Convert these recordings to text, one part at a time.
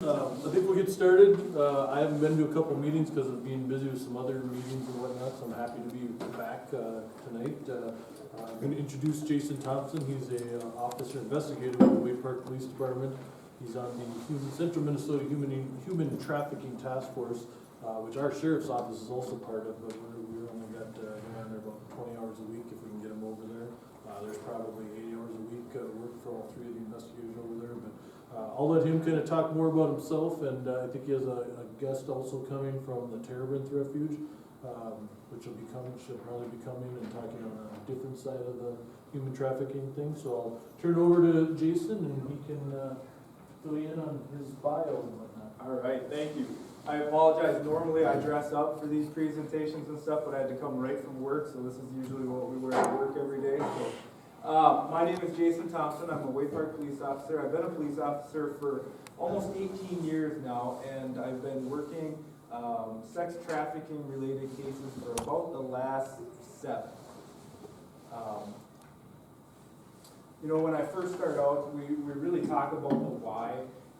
I think we'll get started. I haven't been to a couple meetings because of being busy with some other meetings and whatnot, so I'm happy to be back tonight. I'm going to introduce Jason Thompson. He's a officer investigator with the Wade Park Police Department. He's on the Central Minnesota Human Trafficking Task Force, which our sheriff's office is also part of, but we're only got him on there about 20 hours a week if we can get him over there. There's probably 80 hours a week work for all three of the investigators over there, but I'll let him kind of talk more about himself, and I think he has a guest also coming from the Terebinth Refuge, which should probably be coming and talking on a different side of the human trafficking thing. So I'll turn it over to Jason, and he can fill you in on his bio and whatnot. All right, thank you. I apologize. Normally I dress up for these presentations and stuff, but I had to come right from work, so this is usually what we wear to work every day. So, my name is Jason Thompson. I'm a Wade Park police officer. I've been a police officer for almost 18 years now, and I've been working sex trafficking related cases for about the last 7. You know, when I first started out, we really talk about the why,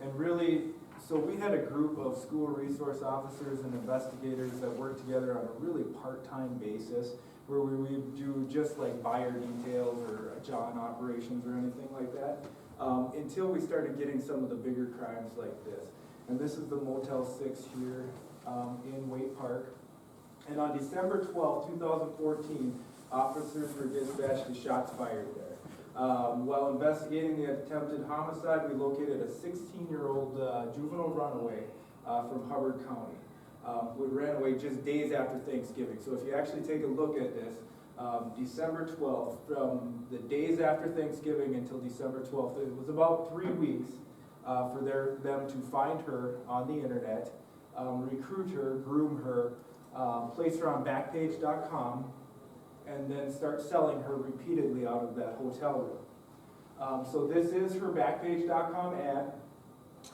and really, so we had a group of school resource officers and investigators that worked together on a really part-time basis, where we would do just like buyer details or John operations or anything like that, until we started getting some of the bigger crimes like this. And this is the Motel 6 here in Wade Park. And on December 12, 2014, officers were dispatched to shots fired there. While investigating the attempted homicide, we located a 16-year-old juvenile runaway from Hubbard County. Who ran away just days after Thanksgiving. So if you actually take a look at this, December 12th, from the days after Thanksgiving until December 12th, it was about 3 weeks for them to find her on the internet, recruit her, groom her, place her on Backpage.com, and then start selling her repeatedly out of that hotel room. So this is her Backpage.com ad.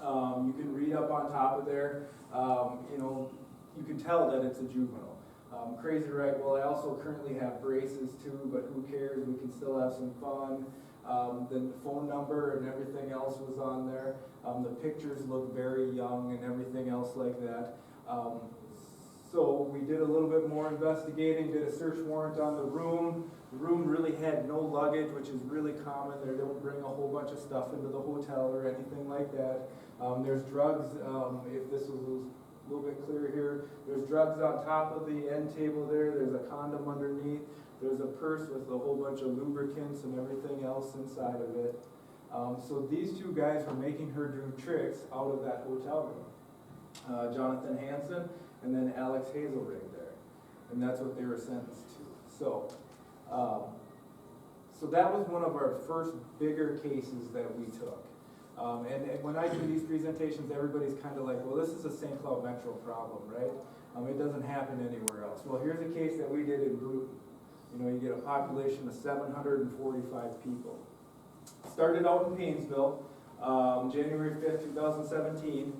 You can read up on top of there, you know, you can tell that it's a juvenile. Crazy, right? Well, I also currently have braces too, but who cares? We can still have some fun. Then the phone number and everything else was on there. The pictures look very young and everything else like that. So we did a little bit more investigating, did a search warrant on the room. The room really had no luggage, which is really common. They don't bring a whole bunch of stuff into the hotel or anything like that. There's drugs, if this was a little bit clear here, there's drugs on top of the end table there. There's a condom underneath. There's a purse with a whole bunch of lubricants and everything else inside of it. So these two guys were making her do tricks out of that hotel room. Jonathan Hansen and then Alex Hazelrig there. And that's what they were sentenced to. So, so that was one of our first bigger cases that we took. And when I do these presentations, everybody's kind of like, well, this is a St. Cloud Metro problem, right? It doesn't happen anywhere else. Well, here's a case that we did in Bruton. You know, you get a population of 745 people. Started out in Paynesville, January 5th, 2017.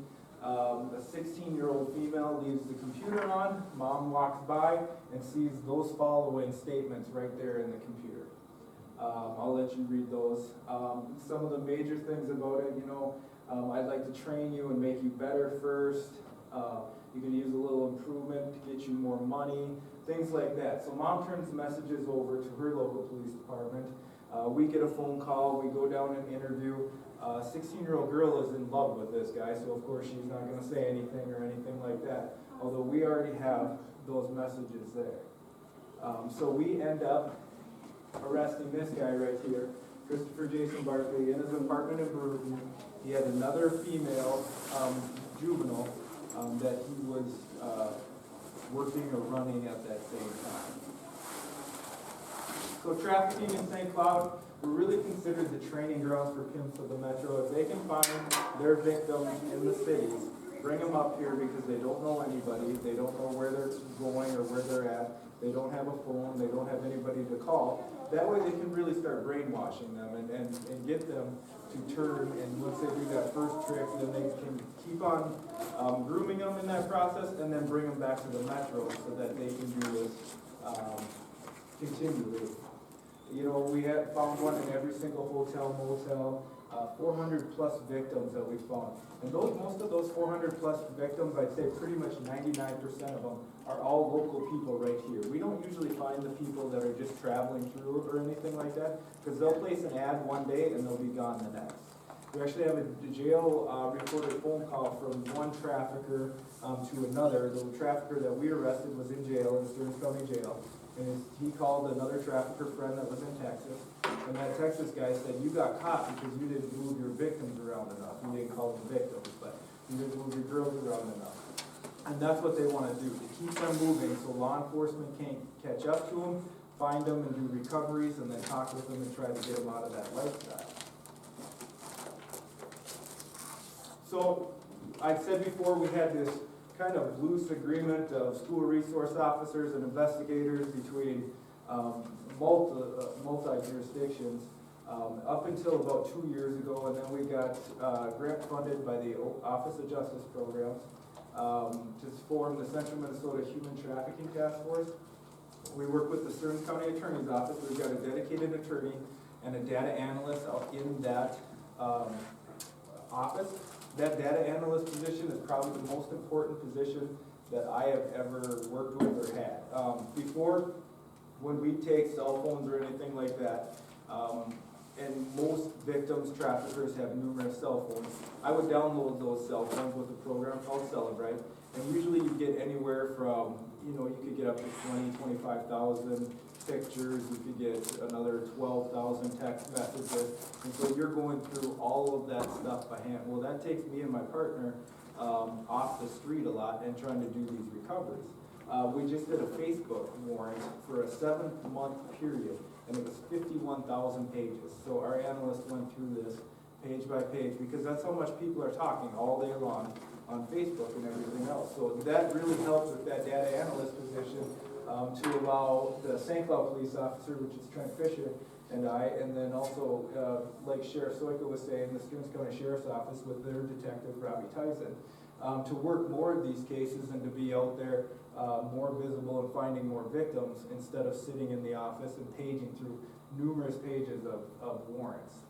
A 16-year-old female leaves the computer on, mom walks by and sees those following statements right there in the computer. I'll let you read those. Some of the major things about it, you know, I'd like to train you and make you better first. You can use a little improvement to get you more money, things like that. So mom turns messages over to her local police department. We get a phone call, we go down and interview. 16-year-old girl is in love with this guy, so of course she's not going to say anything or anything like that, although we already have those messages there. So we end up arresting this guy right here, Christopher Jason Barkley, in his apartment in Bruton. He had another female juvenile that he was working or running at that same time. So trafficking in St. Cloud, we're really considered the training grounds for pimps of the metro. If they can find their victims in the cities, bring them up here because they don't know anybody, they don't know where they're going or where they're at, they don't have a phone, they don't have anybody to call. That way they can really start brainwashing them and get them to turn, and once they do that first trick, then they can keep on grooming them in that process and then bring them back to the metro so that they can do this continually. You know, we had found one in every single hotel, motel. 400 plus victims that we found. And most of those 400 plus victims, I'd say pretty much 99% of them are all local people right here. We don't usually find the people that are just traveling through or anything like that, because they'll place an ad one day and they'll be gone the next. We actually have a jail recorded phone call from one trafficker to another. The trafficker that we arrested was in jail, in Stearns County Jail. And he called another trafficker friend that was in Texas. And that Texas guy said, you got caught because you didn't move your victims around enough. You didn't call them victims, but you didn't move your girls around enough. And that's what they want to do, to keep them moving so law enforcement can't catch up to them, find them and do recoveries, and then talk with them and try to get them out of that lifestyle. So, I said before, we had this kind of loose agreement of school resource officers and investigators between multi-jurisdictions up until about 2 years ago, and then we got grant funded by the Office of Justice Programs to form the Central Minnesota Human Trafficking Task Force. We work with the Stearns County Attorney's Office. We've got a dedicated attorney and a data analyst out in that office. That data analyst position is probably the most important position that I have ever worked with or had. Before, when we take cell phones or anything like that, and most victims, traffickers have numerous cell phones, I would download those cell phones with a program called Celebrite, and usually you get anywhere from, you could get up to 25,000 pictures, you could get another 12,000 text messages, and so you're going through all of that stuff by hand. Well, that takes me and my partner off the street a lot and trying to do these recoveries. We just did a Facebook warrant for a 7-month period, and it was 51,000 pages. So our analyst went through this page by page, because that's how much people are talking all day long on Facebook and everything else. So that really helps with that data analyst position to allow the St. Cloud police officer, which is Trent Fisher, and I, and then also, like Sheriff Soika was saying, the Stearns County Sheriff's Office with their detective, Robbie Tyson, to work more of these cases and to be out there more visible and finding more victims instead of sitting in the office and paging through numerous pages of warrants.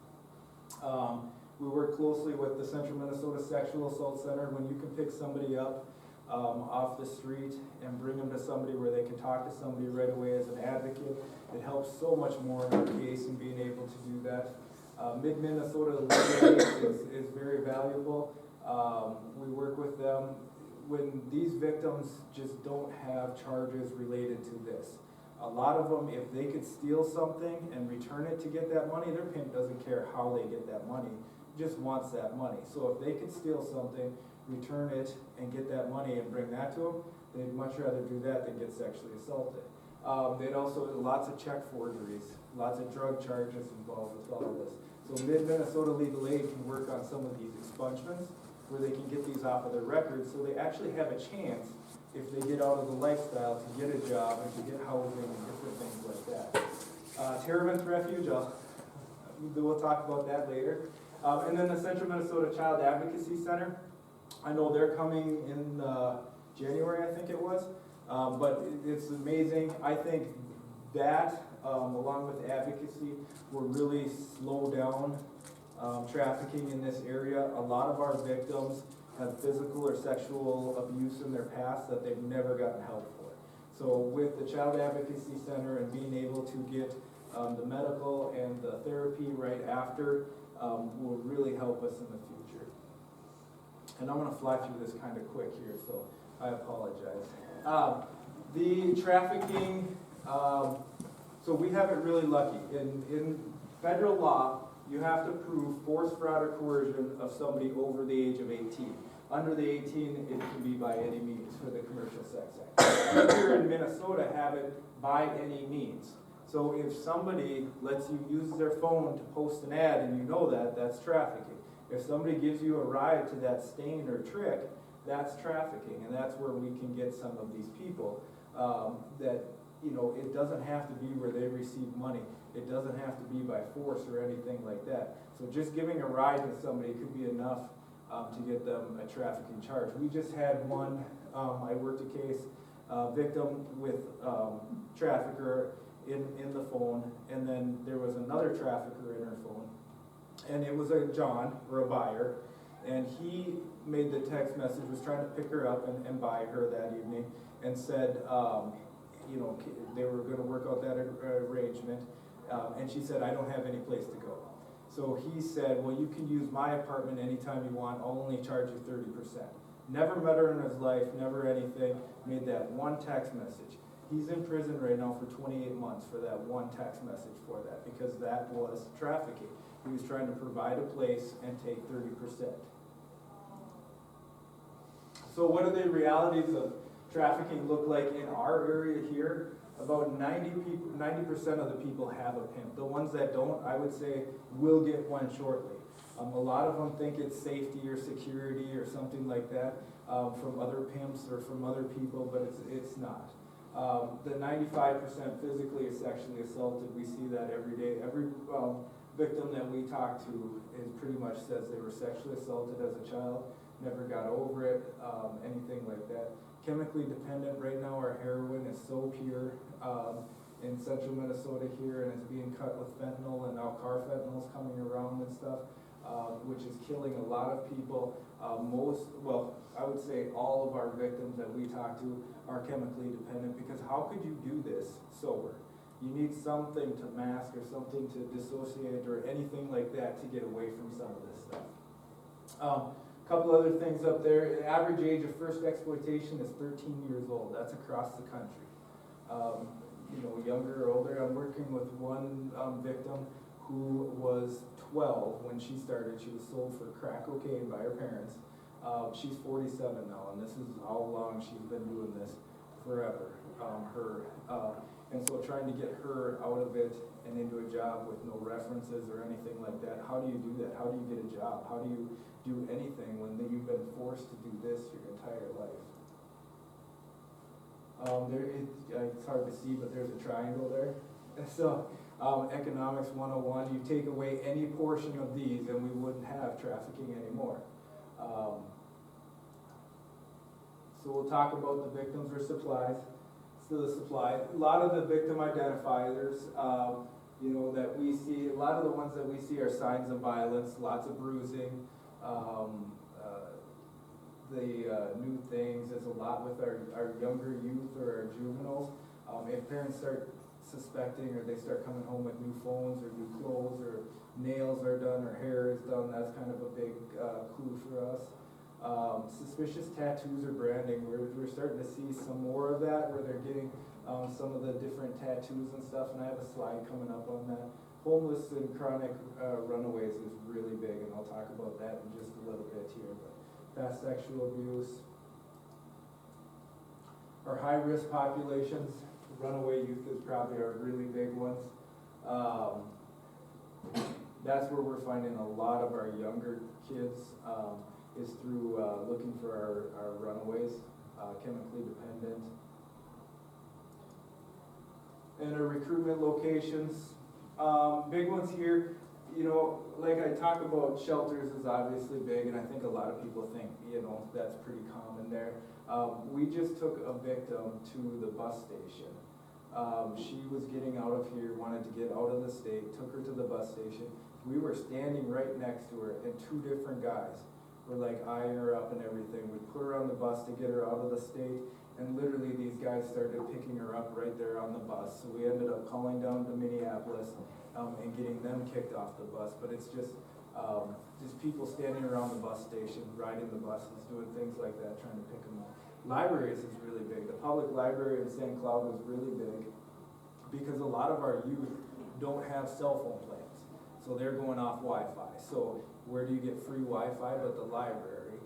We work closely with the Central Minnesota Sexual Assault Center. When you can pick somebody up off the street and bring them to somebody where they can talk to somebody right away as an advocate, it helps so much more in our case in being able to do that. Mid-Minnesota Legal Aid is very valuable. We work with them when these victims just don't have charges related to this. A lot of them, if they could steal something and return it to get that money, their pimp doesn't care how they get that money, just wants that money. So if they could steal something, return it, and get that money and bring that to them, they'd much rather do that than get sexually assaulted. They'd also, lots of check forgeries, lots of drug charges involved with all of this. So Mid-Minnesota Legal Aid can work on some of these expungements where they can get these off of their records, so they actually have a chance, if they get out of the lifestyle, to get a job and to get housing and different things like that. Terrorist Refuge, we'll talk about that later. And then the Central Minnesota Child Advocacy Center, I know they're coming in January, I think it was, but it's amazing. I think that, along with advocacy, will really slow down trafficking in this area. A lot of our victims have physical or sexual abuse in their past that they've never gotten help for. So with the Child Advocacy Center and being able to get the medical and the therapy right after will really help us in the future. And I'm going to fly through this kind of quick here, so I apologize. The trafficking, so we have it really lucky. In federal law, you have to prove force, fraud, or coercion of somebody over the age of 18. Under the 18, it can be by any means for the Commercial Sex Act. We here in Minnesota have it by any means. So if somebody lets you use their phone to post an ad and you know that, that's trafficking. If somebody gives you a ride to that stain or trick, that's trafficking. And that's where we can get some of these people that, it doesn't have to be where they receive money. It doesn't have to be by force or anything like that. So just giving a ride to somebody could be enough to get them a trafficking charge. We just had one, I worked a case, victim with trafficker in the phone, and then there was another trafficker in her phone. And it was a John, or a buyer, and he made the text message, was trying to pick her up and buy her that evening, and said, you know, they were gonna work out that arrangement, and she said, I don't have any place to go. So he said, well, you can use my apartment anytime you want, I'll only charge you 30%. Never met her in his life, never anything, made that one text message. He's in prison right now for 28 months for that one text message for that, because that was trafficking. He was trying to provide a place and take 30%. So what do the realities of trafficking look like in our area here? About 90% of the people have a pimp. The ones that don't, I would say, will get one shortly. A lot of them think it's safety or security or something like that from other pimps or from other people, but it's not. The 95% physically or sexually assaulted, we see that every day. Every victim that we talk to is pretty much says they were sexually assaulted as a child, never got over it, anything like that. Chemically dependent, right now our heroin is so pure in central Minnesota here, and it's being cut with fentanyl, and now carfentanyl's coming around and stuff, which is killing a lot of people. I would say all of our victims that we talk to are chemically dependent, because how could you do this sober? You need something to mask or something to dissociate or anything like that to get away from some of this stuff. Couple other things up there. The average age of first exploitation is 13 years old. That's across the country. You know, younger or older. I'm working with one victim who was 12 when she started. She was sold for crack cocaine by her parents. She's 47 now, and this is how long she's been doing this, forever. And so trying to get her out of it and into a job with no references or anything like that, how do you do that? How do you get a job? How do you do anything when you've been forced to do this your entire life? It's hard to see, but there's a triangle there. And so economics 101, you take away any portion of these and we wouldn't have trafficking anymore. So we'll talk about the victims or supplies. So the supply, a lot of the victim identifiers, you know, that we see, a lot of the ones that we see are signs of violence, lots of bruising. New things is a lot with our younger youth or our juveniles. If parents start suspecting, or they start coming home with new phones or new clothes, or nails are done or hair is done, that's kind of a big clue for us. Suspicious tattoos or branding, we're starting to see some more of that, where they're getting some of the different tattoos and stuff, and I have a slide coming up on that. Homeless and chronic runaways is really big, and I'll talk about that in just a little bit here. But past sexual abuse. Our high-risk populations, runaway youth is probably our really big ones. That's where we're finding a lot of our younger kids, is through looking for our runaways, chemically dependent. And our recruitment locations, big ones here, you know, like I talk about, shelters is obviously big, and I think a lot of people think, you know, that's pretty common there. We just took a victim to the bus station. She was getting out of here, wanted to get out of the state, took her to the bus station. We were standing right next to her, and two different guys were like eyeing her up and everything. We put her on the bus to get her out of the state, and literally these guys started picking her up right there on the bus. So we ended up calling down to Minneapolis and getting them kicked off the bus. But it's just people standing around the bus station, riding the buses, doing things like that, trying to pick them up. Libraries is really big. The public library in St. Cloud was really big because a lot of our youth don't have cell phone plans. So they're going off Wi-Fi. So where do you get free Wi-Fi but the library?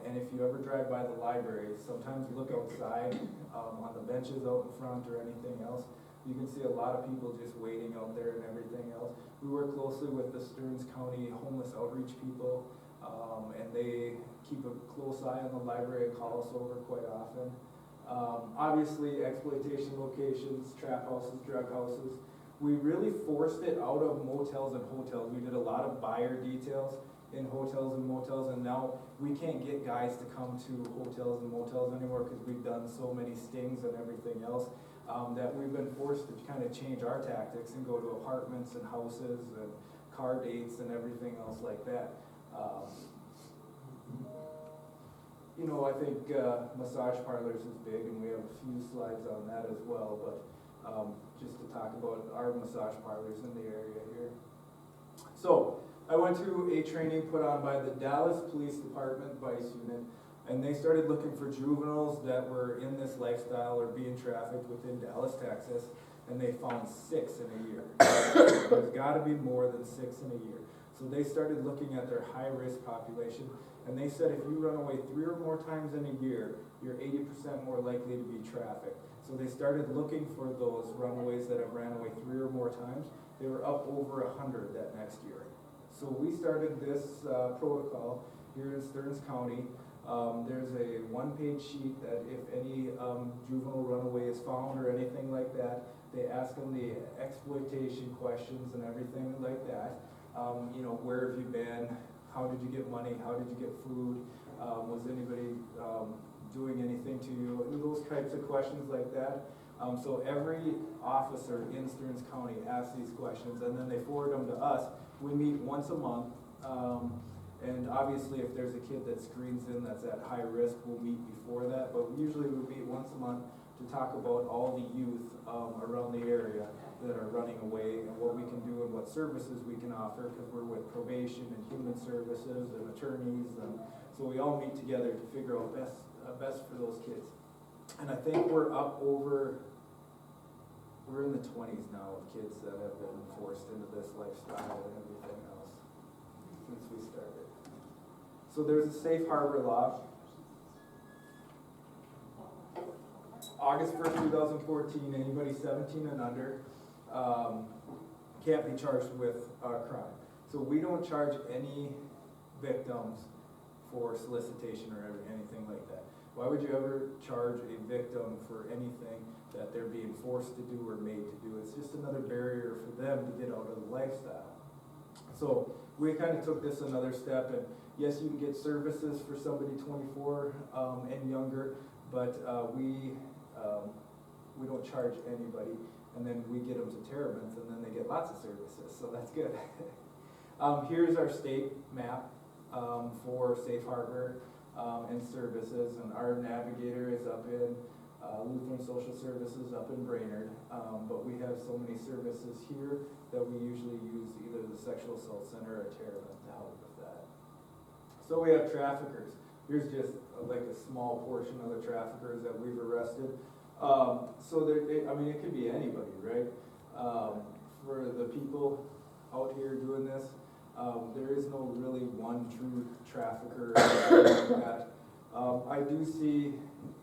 And if you ever drive by the library, sometimes look outside on the benches out in front or anything else. You can see a lot of people just waiting out there and everything else. We work closely with the Stearns County homeless outreach people, and they keep a close eye on the library and call us over quite often. Obviously, exploitation locations, trap houses, drug houses. We really forced it out of motels and hotels. We did a lot of buyer details in hotels and motels, and now we can't get guys to come to hotels and motels anymore because we've done so many stings and everything else that we've been forced to kind of change our tactics and go to apartments and houses and car dates and everything else like that. You know, I think massage parlors is big, and we have a few slides on that as well, but just to talk about our massage parlors in the area here. So, I went to a training put on by the Dallas Police Department Vice Unit, and they started looking for juveniles that were in this lifestyle or being trafficked within Dallas, Texas, and they found 6 in a year. There's gotta be more than 6 in a year. So they started looking at their high-risk population, and they said if you run away 3 or more times in a year, you're 80% more likely to be trafficked. So they started looking for those runaways that have ran away 3 or more times. They were up over 100 that next year. So we started this protocol here in Stearns County. There's a one-page sheet that if any juvenile runaway is found or anything like that, they ask them the exploitation questions and everything like that. You know, where have you been? How did you get money? How did you get food? Was anybody doing anything to you? Those types of questions like that. So every officer in Stearns County asks these questions, and then they forward them to us. We meet once a month, and obviously if there's a kid that screens in that's at high risk, we'll meet before that, but usually we meet once a month to talk about all the youth around the area that are running away and what we can do and what services we can offer, because we're with probation and human services and attorneys, and so we all meet together to figure out best for those kids. And I think we're in the 20s now of kids that have been forced into this lifestyle and everything else since we started. So there's a safe harbor law. August 1st, 2014, anybody 17 and under can't be charged with a crime. So we don't charge any victims for solicitation or anything like that. Why would you ever charge a victim for anything that they're being forced to do or made to do? It's just another barrier for them to get out of the lifestyle. So we kind of took this another step, and yes, you can get services for somebody 24 and younger, but we don't charge anybody, and then we get them to Terrebonne, and then they get lots of services, so that's good. Here's our state map for Safe Harbor and services, and our navigator is up in Lutheran Social Services up in Brainerd, but we have so many services here that we usually use either the Sexual Assault Center or Terrebonne to help with that. So we have traffickers. Here's just like a small portion of the traffickers that we've arrested. So I mean, it could be anybody, right? For the people out here doing this, there is no really one true trafficker like that. I do see,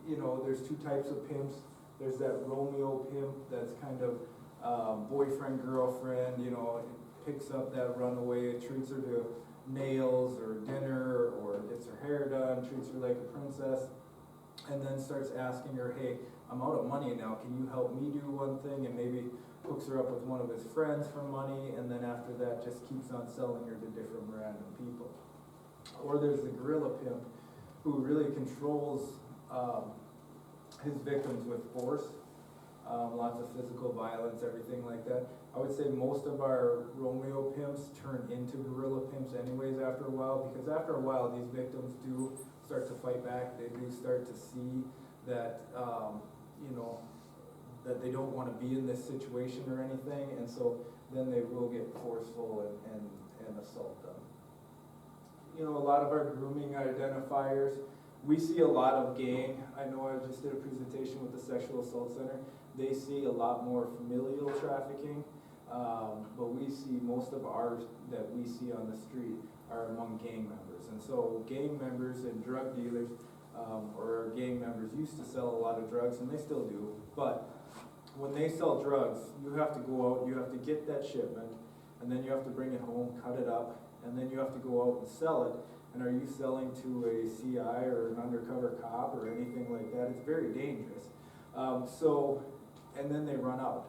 you know, there's 2 types of pimps. There's that Romeo pimp that's kind of boyfriend, girlfriend, you know, picks up that runaway, treats her to nails or dinner or gets her hair done, treats her like a princess, and then starts asking her, hey, I'm out of money now, can you help me do one thing? And maybe hooks her up with one of his friends for money, and then after that just keeps on selling her to different random people. Or there's the gorilla pimp, who really controls his victims with force, lots of physical violence, everything like that. I would say most of our Romeo pimps turn into gorilla pimps anyways after a while, because after a while these victims do start to fight back. They do start to see that, you know, that they don't want to be in this situation or anything, and so then they will get forceful and assault them. You know, a lot of our grooming identifiers, we see a lot of gang. I know I just did a presentation with the Sexual Assault Center. They see a lot more familial trafficking, but we see most of ours that we see on the street are among gang members. And so gang members and drug dealers or gang members used to sell a lot of drugs, and they still do, but when they sell drugs, you have to go out, you have to get that shipment, and then you have to bring it home, cut it up, and then you have to go out and sell it. And are you selling to a CI or an undercover cop or anything like that? It's very dangerous. And then they run out.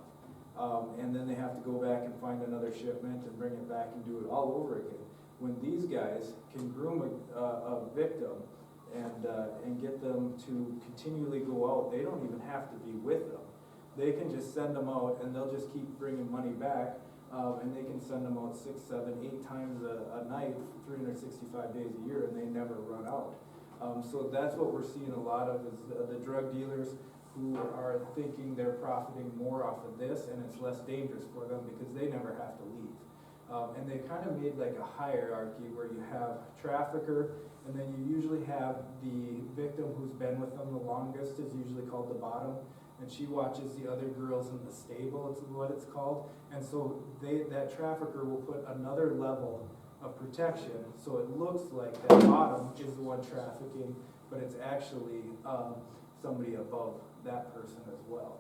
And then they have to go back and find another shipment and bring it back and do it all over again. When these guys can groom a victim and get them to continually go out, they don't even have to be with them. They can just send them out and they'll just keep bringing money back and they can send them out 6, 7, 8 times a night, 365 days a year, and they never run out. So that's what we're seeing a lot of, is the drug dealers who are thinking they're profiting more off of this, and it's less dangerous for them because they never have to leave. And they kind of made like a hierarchy where you have trafficker, and then you usually have the victim who's been with them the longest, is usually called the bottom, and she watches the other girls in the stable, it's what it's called. And so that trafficker will put another level of protection, so it looks like that bottom is the one trafficking, but it's actually somebody above that person as well.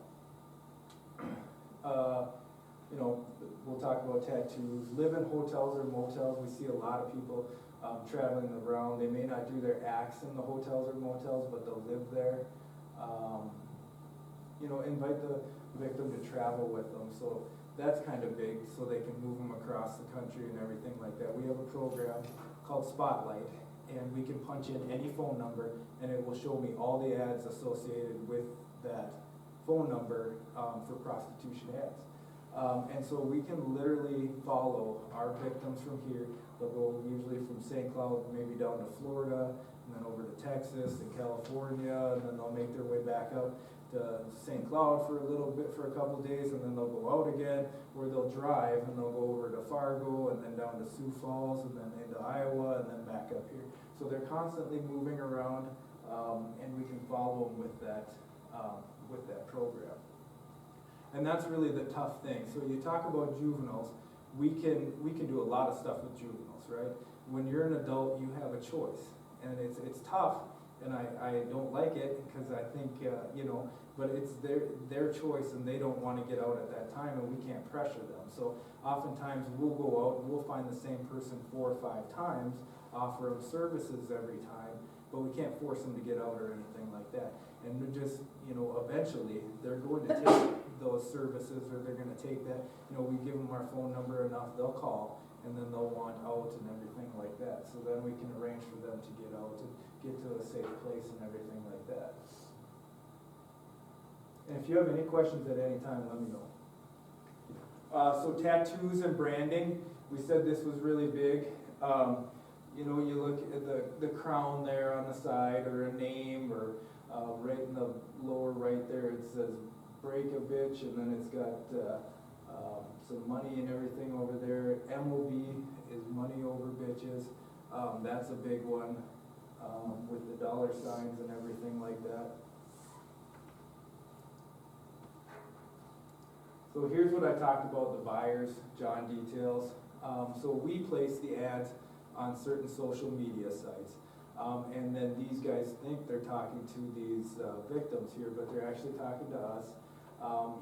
You know, we'll talk about tattoos. Live in hotels or motels. We see a lot of people traveling around. They may not do their acts in the hotels or motels, but they'll live there. You know, invite the victim to travel with them. So that's kind of big, so they can move them across the country and everything like that. We have a program called Spotlight, and we can punch in any phone number, and it will show me all the ads associated with that phone number for prostitution ads. And so we can literally follow our victims from here. They'll go usually from St. Cloud, maybe down to Florida, and then over to Texas and California, and then they'll make their way back up to St. Cloud for a little bit, for a couple of days, and then they'll go out again, or they'll drive and they'll go over to Fargo, and then down to Sioux Falls, and then into Iowa, and then back up here. So they're constantly moving around, and we can follow them with that program. And that's really the tough thing. So you talk about juveniles, we can do a lot of stuff with juveniles, right? When you're an adult, you have a choice, and it's tough, and I don't like it because I think you know, but it's their choice, and they don't want to get out at that time, and we can't pressure them. So oftentimes we'll go out and we'll find the same person 4 or 5 times, offer them services every time, but we can't force them to get out or anything like that. And they're just, you know, eventually they're going to take those services, or they're going to take that, you know, we give them our phone number enough, they'll call, and then they'll want out and everything like that. So then we can arrange for them to get out and get to a safe place and everything like that. And if you have any questions at any time, let me know. So tattoos and branding, we said this was really big. You know, you look at the crown there on the side, or a name, or right in the lower right there, it says break a bitch, and then it's got some money and everything over there. MOB is money over bitches. That's a big one, with the dollar signs and everything like that. So here's what I talked about, the buyers, John details. So we place the ads on certain social media sites. And then these guys think they're talking to these victims here, but they're actually talking to us.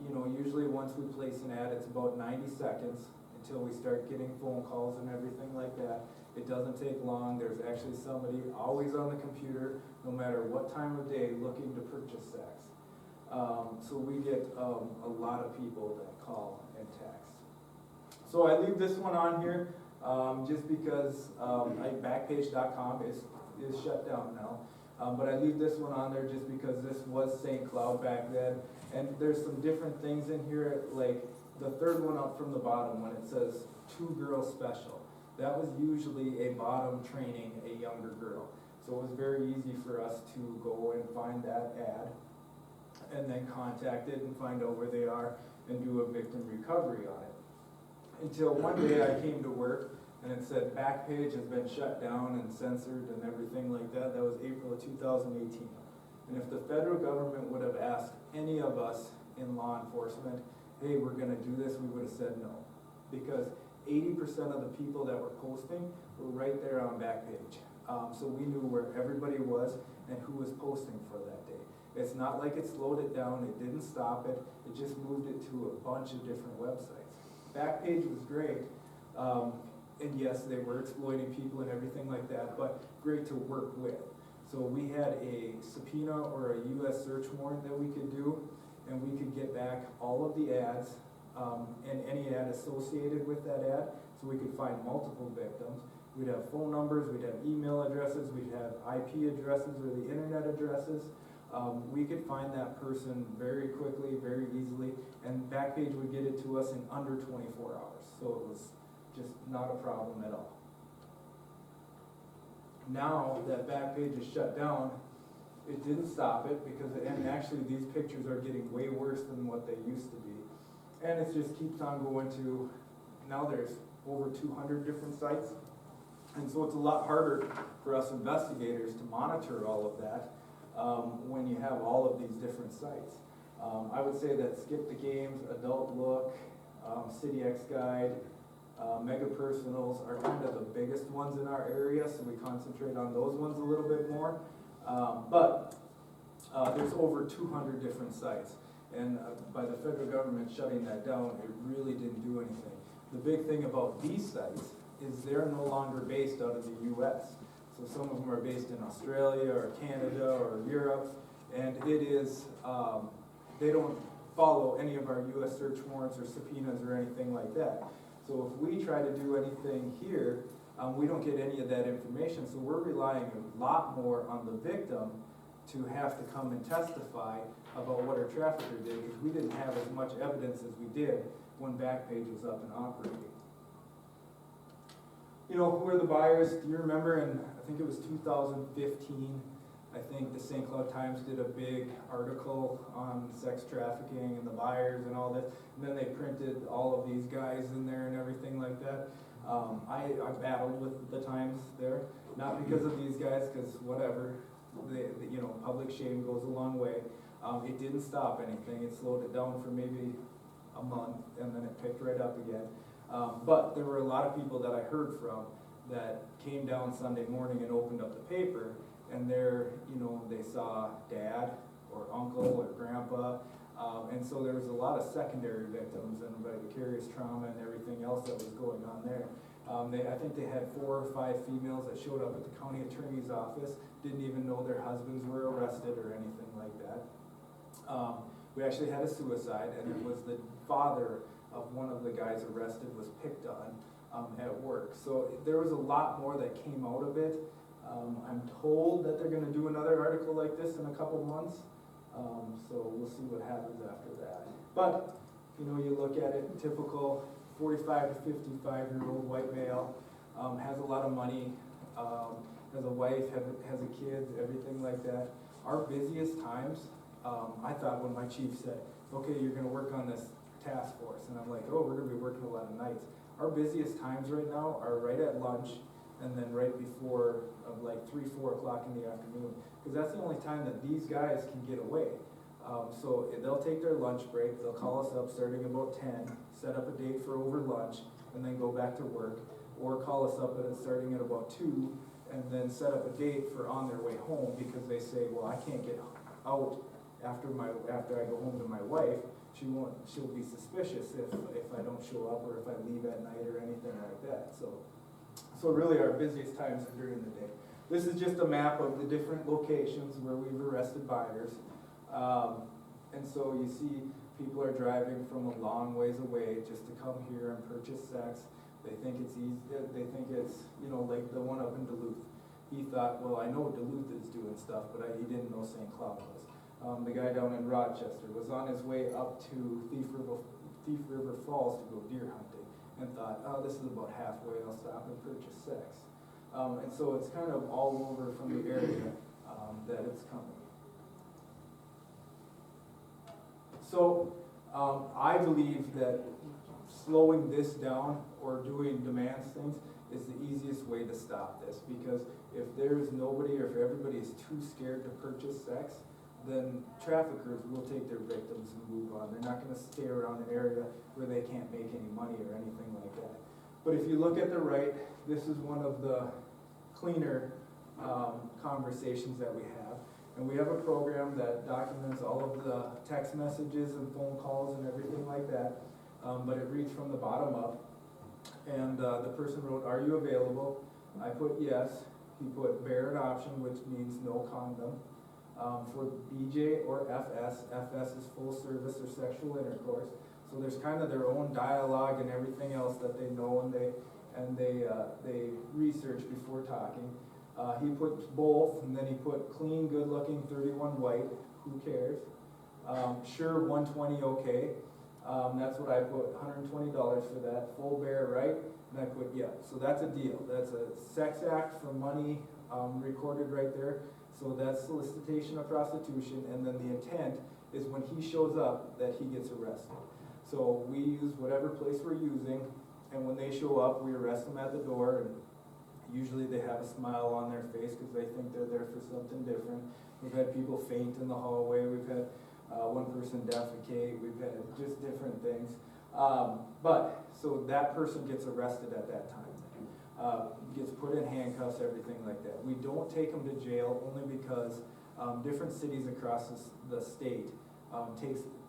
You know, usually once we place an ad, it's about 90 seconds until we start getting phone calls and everything like that. It doesn't take long. There's actually somebody always on the computer, no matter what time of day, looking to purchase sex. So we get a lot of people that call and text. So I leave this one on here just because Backpage.com is shut down now. But I leave this one on there just because this was St. Cloud back then. And there's some different things in here, like the third one up from the bottom when it says 2 girls special. That was usually a bottom training a younger girl. So it was very easy for us to go and find that ad and then contact it and find out where they are and do a victim recovery on it. Until one day I came to work and it said Backpage has been shut down and censored and everything like that. That was April of 2018. And if the federal government would have asked any of us in law enforcement, hey, we're going to do this, we would have said no. Because 80% of the people that were posting were right there on Backpage. So we knew where everybody was and who was posting for that day. It's not like it slowed it down, it didn't stop it, it just moved it to a bunch of different websites. Backpage was great, and yes, they were exploiting people and everything like that, but great to work with. So we had a subpoena or a US search warrant that we could do, and we could get back all of the ads and any ad associated with that ad, so we could find multiple victims. We'd have phone numbers, we'd have email addresses, we'd have IP addresses or the internet addresses. we could find that person very quickly, very easily, and Backpage would get it to us in under 24 hours. So it was just not a problem at all. Now that Backpage is shut down, it didn't stop it because, and actually these pictures are getting way worse than what they used to be. And it just keeps on going to, now there's over 200 different sites. And so it's a lot harder for us investigators to monitor all of that when you have all of these different sites. I would say that Skip the Games, Adult Look, City X Guide, Mega Personals are kind of the biggest ones in our area, so we concentrate on those ones a little bit more. But there's over 200 different sites, and by the federal government shutting that down, it really didn't do anything. The big thing about these sites is they're no longer based out of the US. So some of them are based in Australia or Canada or Europe, and it is, they don't follow any of our US search warrants or subpoenas or anything like that. So if we try to do anything here, we don't get any of that information, so we're relying a lot more on the victim to have to come and testify about what our trafficker did, because we didn't have as much evidence as we did when Backpage was up and operating. You know, who are the buyers? Do you remember in, I think it was 2015, I think the St. Cloud Times did a big article on sex trafficking and the buyers and all that, and then they printed all of these guys in there and everything like that. I battled with the Times there, not because of these guys, because whatever, you know, public shame goes a long way. It didn't stop anything. It slowed it down for maybe a month, and then it picked right up again. But there were a lot of people that I heard from that came down Sunday morning and opened up the paper, and there, you know, they saw dad or uncle or grandpa, and so there was a lot of secondary victims and vicarious trauma and everything else that was going on there. I think they had 4 or 5 females that showed up at the county attorney's office, didn't even know their husbands were arrested or anything like that. We actually had a suicide, and it was the father of one of the guys arrested was picked on at work. So there was a lot more that came out of it. I'm told that they're gonna do another article like this in a couple months. So we'll see what happens after that. But, you know, you look at it, typical 45 to 55-year-old white male, has a lot of money, has a wife, has a kid, everything like that. Our busiest times, I thought when my chief said, okay, you're gonna work on this task force, and I'm like, oh, we're gonna be working a lot of nights. Our busiest times right now are right at lunch, and then right before, like 3, 4 o'clock in the afternoon, because that's the only time that these guys can get away. So they'll take their lunch break, they'll call us up starting about 10, set up a date for over lunch, and then go back to work, or call us up starting at about 2, and then set up a date for on their way home, because they say, well, I can't get out after I go home to my wife. She'll be suspicious if I don't show up or if I leave at night or anything like that. So really our busiest times are during the day. This is just a map of the different locations where we've arrested buyers. And so you see people are driving from a long ways away just to come here and purchase sex. They think it's easy, they think it's, you know, like the one up in Duluth. He thought, well, I know Duluth is doing stuff, but he didn't know St. Cloud was. The guy down in Rochester was on his way up to Thief River Falls to go deer hunting and thought, oh, this is about halfway, I'll stop and purchase sex. And so it's kind of all over from the area that it's coming. So I believe that slowing this down or doing demands things is the easiest way to stop this, because if there's nobody or if everybody is too scared to purchase sex, then traffickers will take their victims and move on. They're not going to stay around an area where they can't make any money or anything like that. But if you look at the right, this is one of the cleaner conversations that we have. And we have a program that documents all of the text messages and phone calls and everything like that. But it reads from the bottom up. And the person wrote, are you available? I put yes. He put bear an option, which means no condom. For BJ or FS, FS is full service or sexual intercourse. So there's kind of their own dialogue and everything else that they know, and they research before talking. He put both, and then he put clean, good-looking, 31 white, who cares? Sure, 120, okay. That's what I put, $120 for that, full bear, right? And I put, yeah, so that's a deal. That's a sex act for money, recorded right there. So that's solicitation of prostitution, and then the intent is when he shows up that he gets arrested. So we use whatever place we're using, and when they show up, we arrest them at the door, and usually they have a smile on their face because they think they're there for something different. We've had people faint in the hallway, we've had one person defecate, we've had just different things. So that person gets arrested at that time. Gets put in handcuffs, everything like that. We don't take them to jail only because different cities across the state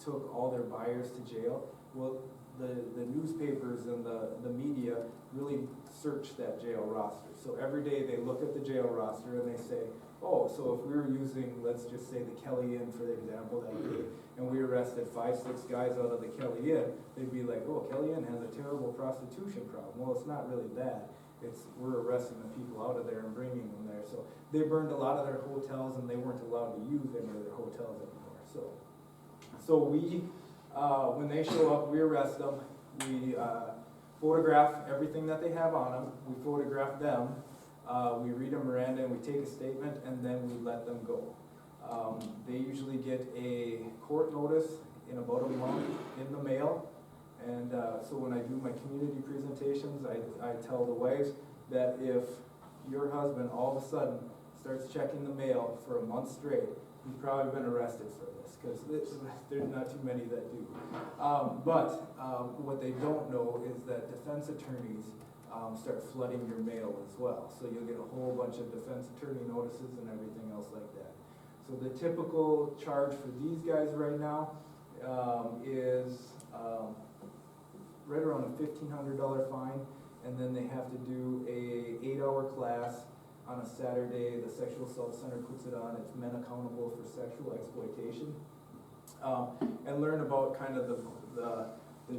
took all their buyers to jail. Well, the newspapers and the media really search that jail roster. So every day they look at the jail roster and they say, oh, so if we were using, let's just say the Kelly Inn for the example that day, and we arrested 5-6 guys out of the Kelly Inn, they'd be like, oh, Kelly Inn has a terrible prostitution problem. Well, it's not really that. We're arresting the people out of there and bringing them there. So they burned a lot of their hotels and they weren't allowed to use any of their hotels anymore. So we, when they show up, we arrest them. We photograph everything that they have on them. We photograph them. We read a Miranda and we take a statement and then we let them go. They usually get a court notice in about a month in the mail. And so when I do my community presentations, I tell the wives that if your husband all of a sudden starts checking the mail for a month straight, he's probably been arrested for this, because there's not too many that do. But what they don't know is that defense attorneys start flooding your mail as well. So you'll get a whole bunch of defense attorney notices and everything else like that. So the typical charge for these guys right now is right around a $1,500 fine, and then they have to do a 8-hour class on a Saturday. The Sexual Assault Center puts it on. It's Men Accountable for Sexual Exploitation, and learn about kind of the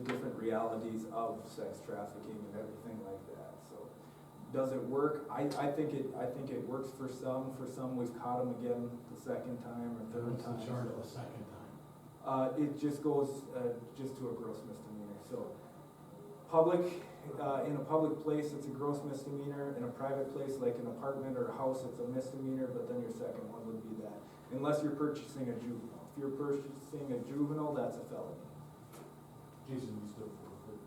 different realities of sex trafficking and everything like that. So, does it work? I think it works for some. For some, we've caught them again the second time or third time. What's the charge the second time? It just goes just to a gross misdemeanor. So, in a public place, it's a gross misdemeanor. In a private place, like an apartment or a house, it's a misdemeanor. But then your second one would be that, unless you're purchasing a juvenile. If you're purchasing a juvenile, that's a felony. Jason, you still forfeit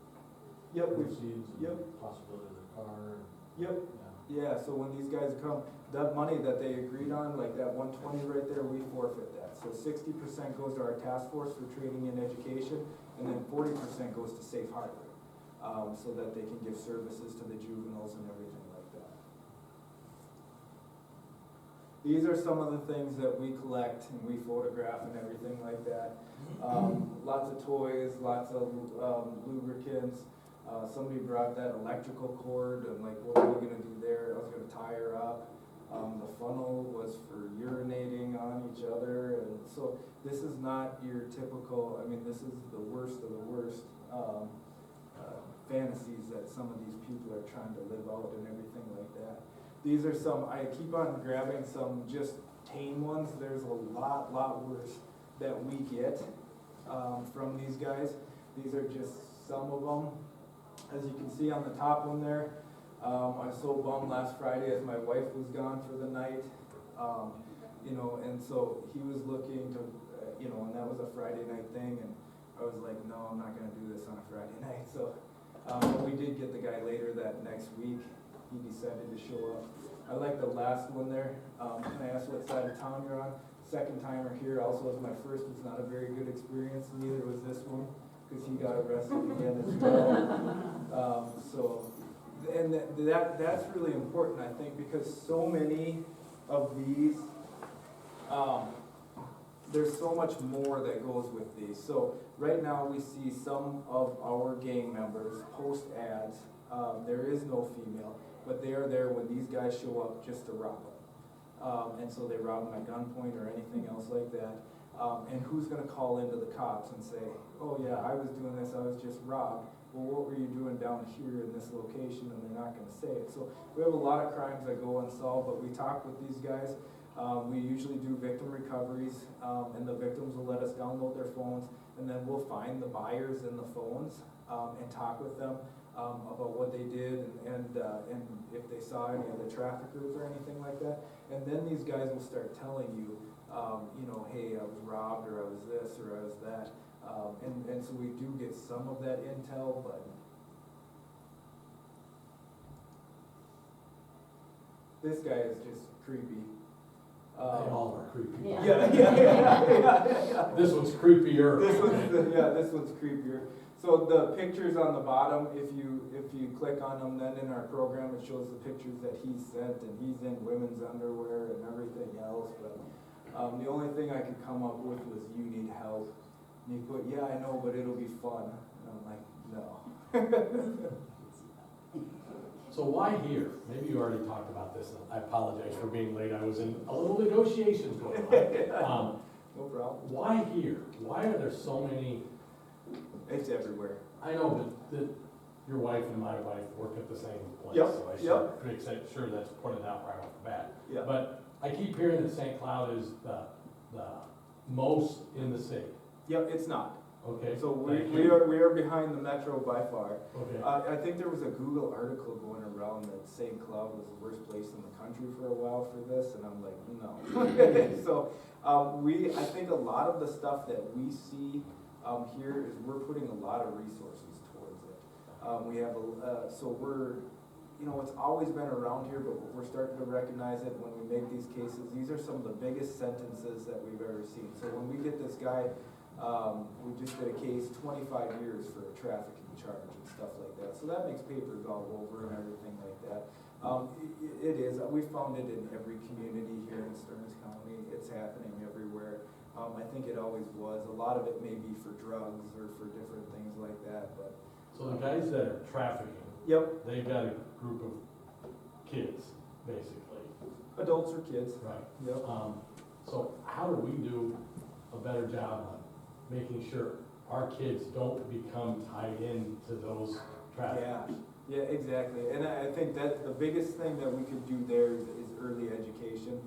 Yep. proceeds and Yep. possibility of the car. Yep. Yeah. So when these guys come, that money that they agreed on, like that 120 right there, we forfeit that. So 60% goes to our task force for training and education, and then 40% goes to Safe Harbor. So that they can give services to the juveniles and everything like that. These are some of the things that we collect and we photograph and everything like that. Lots of toys, lots of lubricants. Somebody brought that electrical cord and like, what are we gonna do there? I was gonna tie her up. The funnel was for urinating on each other, and so this is not your typical, I mean, this is the worst of the worst fantasies that some of these people are trying to live out and everything like that. These are some, I keep on grabbing some just tame ones. There's a lot worse that we get from these guys. These are just some of them. As you can see on the top one there, I was so bummed last Friday as my wife was gone for the night. And so he was looking to, and that was a Friday night thing, and I was like, no, I'm not gonna do this on a Friday night. So but we did get the guy later that next week. He decided to show up. I like the last one there. Can I ask what side of town you're on? Second timer here, also as my first, was not a very good experience. Neither was this one, because he got arrested again as well. And that's really important, I think, because so many of these, there's so much more that goes with these. So right now we see some of our gang members post ads. There is no female, but they are there when these guys show up just to rob them. And so they rob them at gunpoint or anything else like that. And who's gonna call into the cops and say, oh yeah, I was doing this, I was just robbed. Well, what were you doing down here in this location? And they're not gonna say it. So we have a lot of crimes that go unsolved, but we talk with these guys. We usually do victim recoveries, and the victims will let us download their phones, and then we'll find the buyers in the phones, and talk with them, about what they did and if they saw any of the traffickers or anything like that. And then these guys will start telling you, you know, hey, I was robbed, or I was this, or I was that. And so we do get some of that intel, but this guy is just creepy. They all are creepy. Yeah. Yeah. This one's creepier. This one's creepier. So the pictures on the bottom, if you click on them, then in our program, it shows the pictures that he sent, and he's in women's underwear and everything else, but, the only thing I could come up with was, you need help. And he put, yeah, I know, but it'll be fun. And I'm like, no. So why here? Maybe you already talked about this, and I apologize for being late, I was in a little negotiations going on. No problem. Why here? Why are there so many, It's everywhere. I know that your wife and my wife work at the same place, Yep, so I yep. should make sure that's pointed out right off the bat. Yeah. But I keep hearing that St. Cloud is the most in the state, Yep, it's not. okay? So Thank we you. are behind the metro by far. Okay, I think there was a Google article going around that St. Cloud was the worst place in the country for a while for this, and I'm like, no. So, I think a lot of the stuff that we see, here is we're putting a lot of resources towards it. We have so we're, you know, it's always been around here, but we're starting to recognize it when we make these cases. These are some of the biggest sentences that we've ever seen. So when we get this guy, we just did a case, 25 years for a trafficking charge and stuff like that. So that makes papers all over and everything like that. It is, we found it in every community here in Stearns County. It's happening everywhere. I think it always was. A lot of it may be for drugs or for different things like that, but. so the guys that are trafficking, Yep, they've got a group of kids, basically, adults or kids. right? Yep. So how do we do a better job on making sure our kids don't become tied into those traffickers? Yeah, exactly. And I think that the biggest thing that we could do there is early education.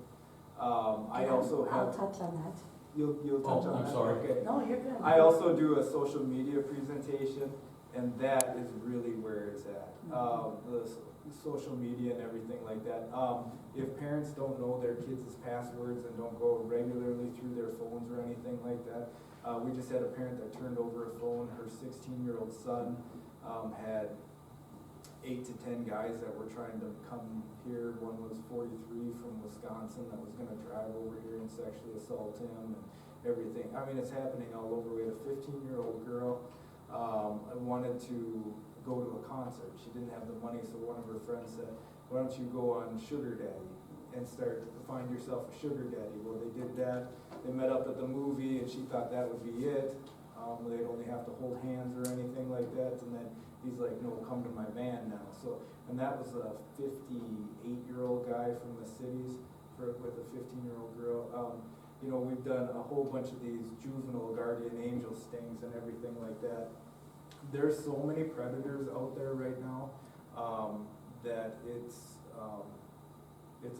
I also I'll have, touch on that. you'll touch Oh, on I'm that? sorry. Okay. No, you're good. I also do a social media presentation, and that is really where it's at. Social media and everything like that. If parents don't know their kids' passwords and don't go regularly through their phones or anything like that, we just had a parent that turned over a phone. Her 16-year-old son had 8 to 10 guys that were trying to come here. One was 43 from Wisconsin that was gonna drive over here and sexually assault him and everything. I mean, it's happening all over. We had a 15-year-old girl, wanted to go to a concert. She didn't have the money, so one of her friends said, why don't you go on Sugar Daddy and start to find yourself a sugar daddy? Well, they did that. They met up at the movie and she thought that would be it. They'd only have to hold hands or anything like that. And then he's like, no, come to my van now. So, and that was a 58-year-old guy from the cities with a 15-year-old girl. You know, we've done a whole bunch of these juvenile guardian angel stings and everything like that. There's so many predators out there right now, that it's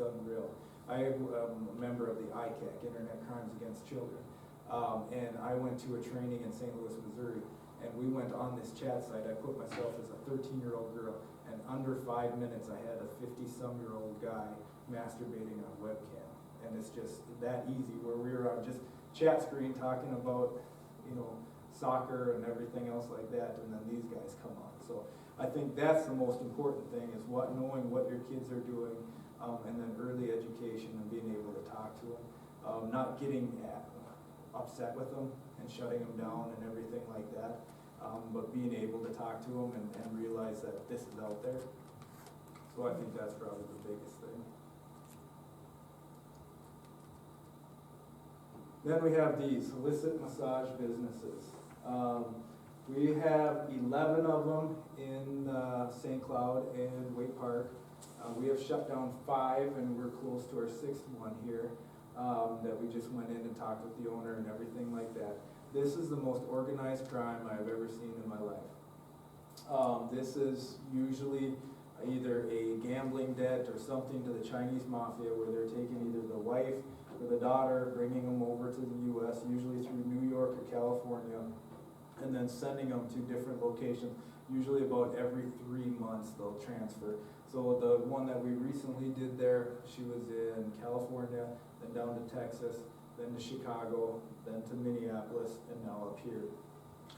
unreal. I am a member of the ICAC, Internet Crimes Against Children, and I went to a training in St. Louis, Missouri, and we went on this chat site. I put myself as a 13-year-old girl, and under 5 minutes I had a 50-some-year-old guy masturbating on webcam, and it's just that easy, where we were on just chat screen talking about, you know, soccer and everything else like that, and then these guys come on. So I think that's the most important thing, is knowing what your kids are doing, and then early education and being able to talk to them, not getting upset with them and shutting them down and everything like that, but being able to talk to them and realize that this is out there. So I think that's probably the biggest thing. Then we have these illicit massage businesses. We have 11 of them in St. Cloud and Waite Park. We have shut down 5, and we're close to our 6th one here. that we just went in and talked with the owner and everything like that. This is the most organized crime I've ever seen in my life. This is usually either a gambling debt or something to the Chinese mafia where they're taking either the wife or the daughter, bringing them over to the US, usually through New York or California, and then sending them to different locations. Usually about every 3 months they'll transfer. So the one that we recently did there, she was in California, then down to Texas, then to Chicago, then to Minneapolis, and now up here.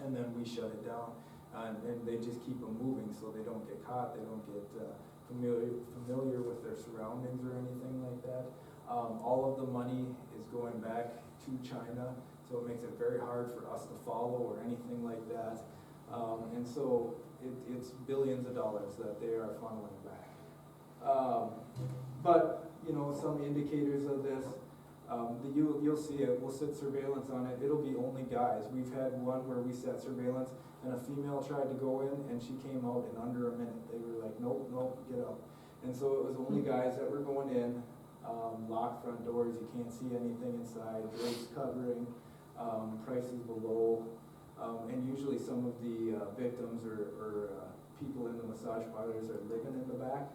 And then we shut it down. And they just keep them moving so they don't get caught, they don't get familiar with their surroundings or anything like that. All of the money is going back to China, so it makes it very hard for us to follow or anything like that. And so it's billions of dollars that they are funneling back. But, you know, some indicators of this, you'll see it, we'll set surveillance on it, it'll be only guys. We've had one where we set surveillance and a female tried to go in and she came out in under a minute. They were like, nope, nope, get out. And so it was only guys that were going in, locked front doors, you can't see anything inside, drapes covering, prices below. And usually some of the victims or people in the massage parlors are living in the back.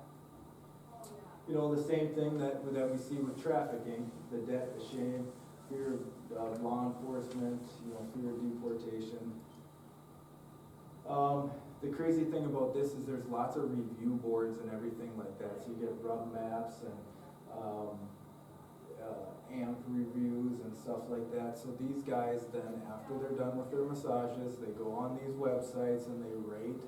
You know, the same thing that we see with trafficking, the debt, the shame, fear of law enforcement, you know, fear of deportation. The crazy thing about this is there's lots of review boards and everything like that. So you get rub maps and AMP reviews and stuff like that. So these guys then, after they're done with their massages, they go on these websites and they rate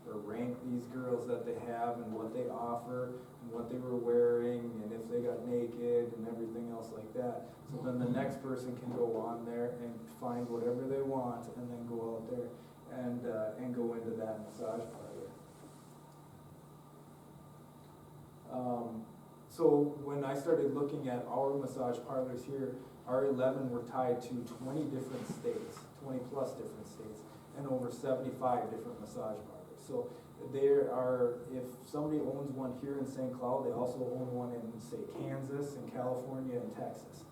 or rank these girls that they have and what they offer and what they were wearing and if they got naked and everything else like that. So then the next person can go on there and find whatever they want and then go out there and go into that massage parlor. So when I started looking at our massage parlors here, our 11 were tied to 20 different states, 20 plus different states, and over 75 different massage parlors. So there are, if somebody owns one here in St. Cloud, they also own one in, say, Kansas and California and Texas.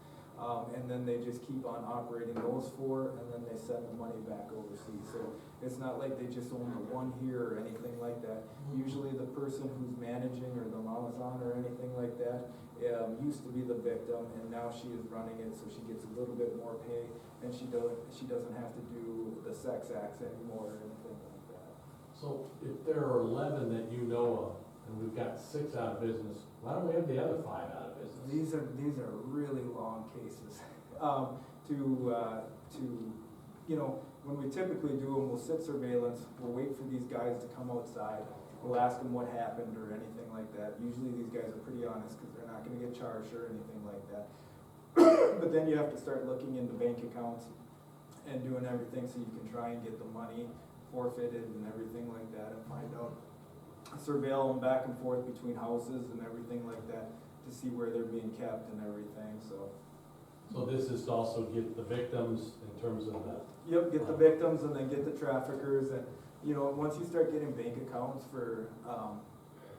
And then they just keep on operating those four, and then they send the money back overseas. So it's not like they just own the one here or anything like that. Usually the person who's managing or the mamazan or anything like that used to be the victim, and now she is running it, so she gets a little bit more pay, and she doesn't have to do the sex acts anymore or anything like that. So if there are 11 that you know of, and we've got 6 out of business, why don't we have the other 5 out of business? These are really long cases. You know, when we typically do them, we'll set surveillance, we'll wait for these guys to come outside, we'll ask them what happened or anything like that. Usually these guys are pretty honest because they're not going to get charged or anything like that. But then you have to start looking into bank accounts and doing everything so you can try and get the money forfeited and everything like that and find out. Surveil them back and forth between houses and everything like that to see where they're being kept and everything, so. So this is to also get the victims in terms of the... Yep, get the victims and then get the traffickers, and, you know, once you start getting bank accounts for,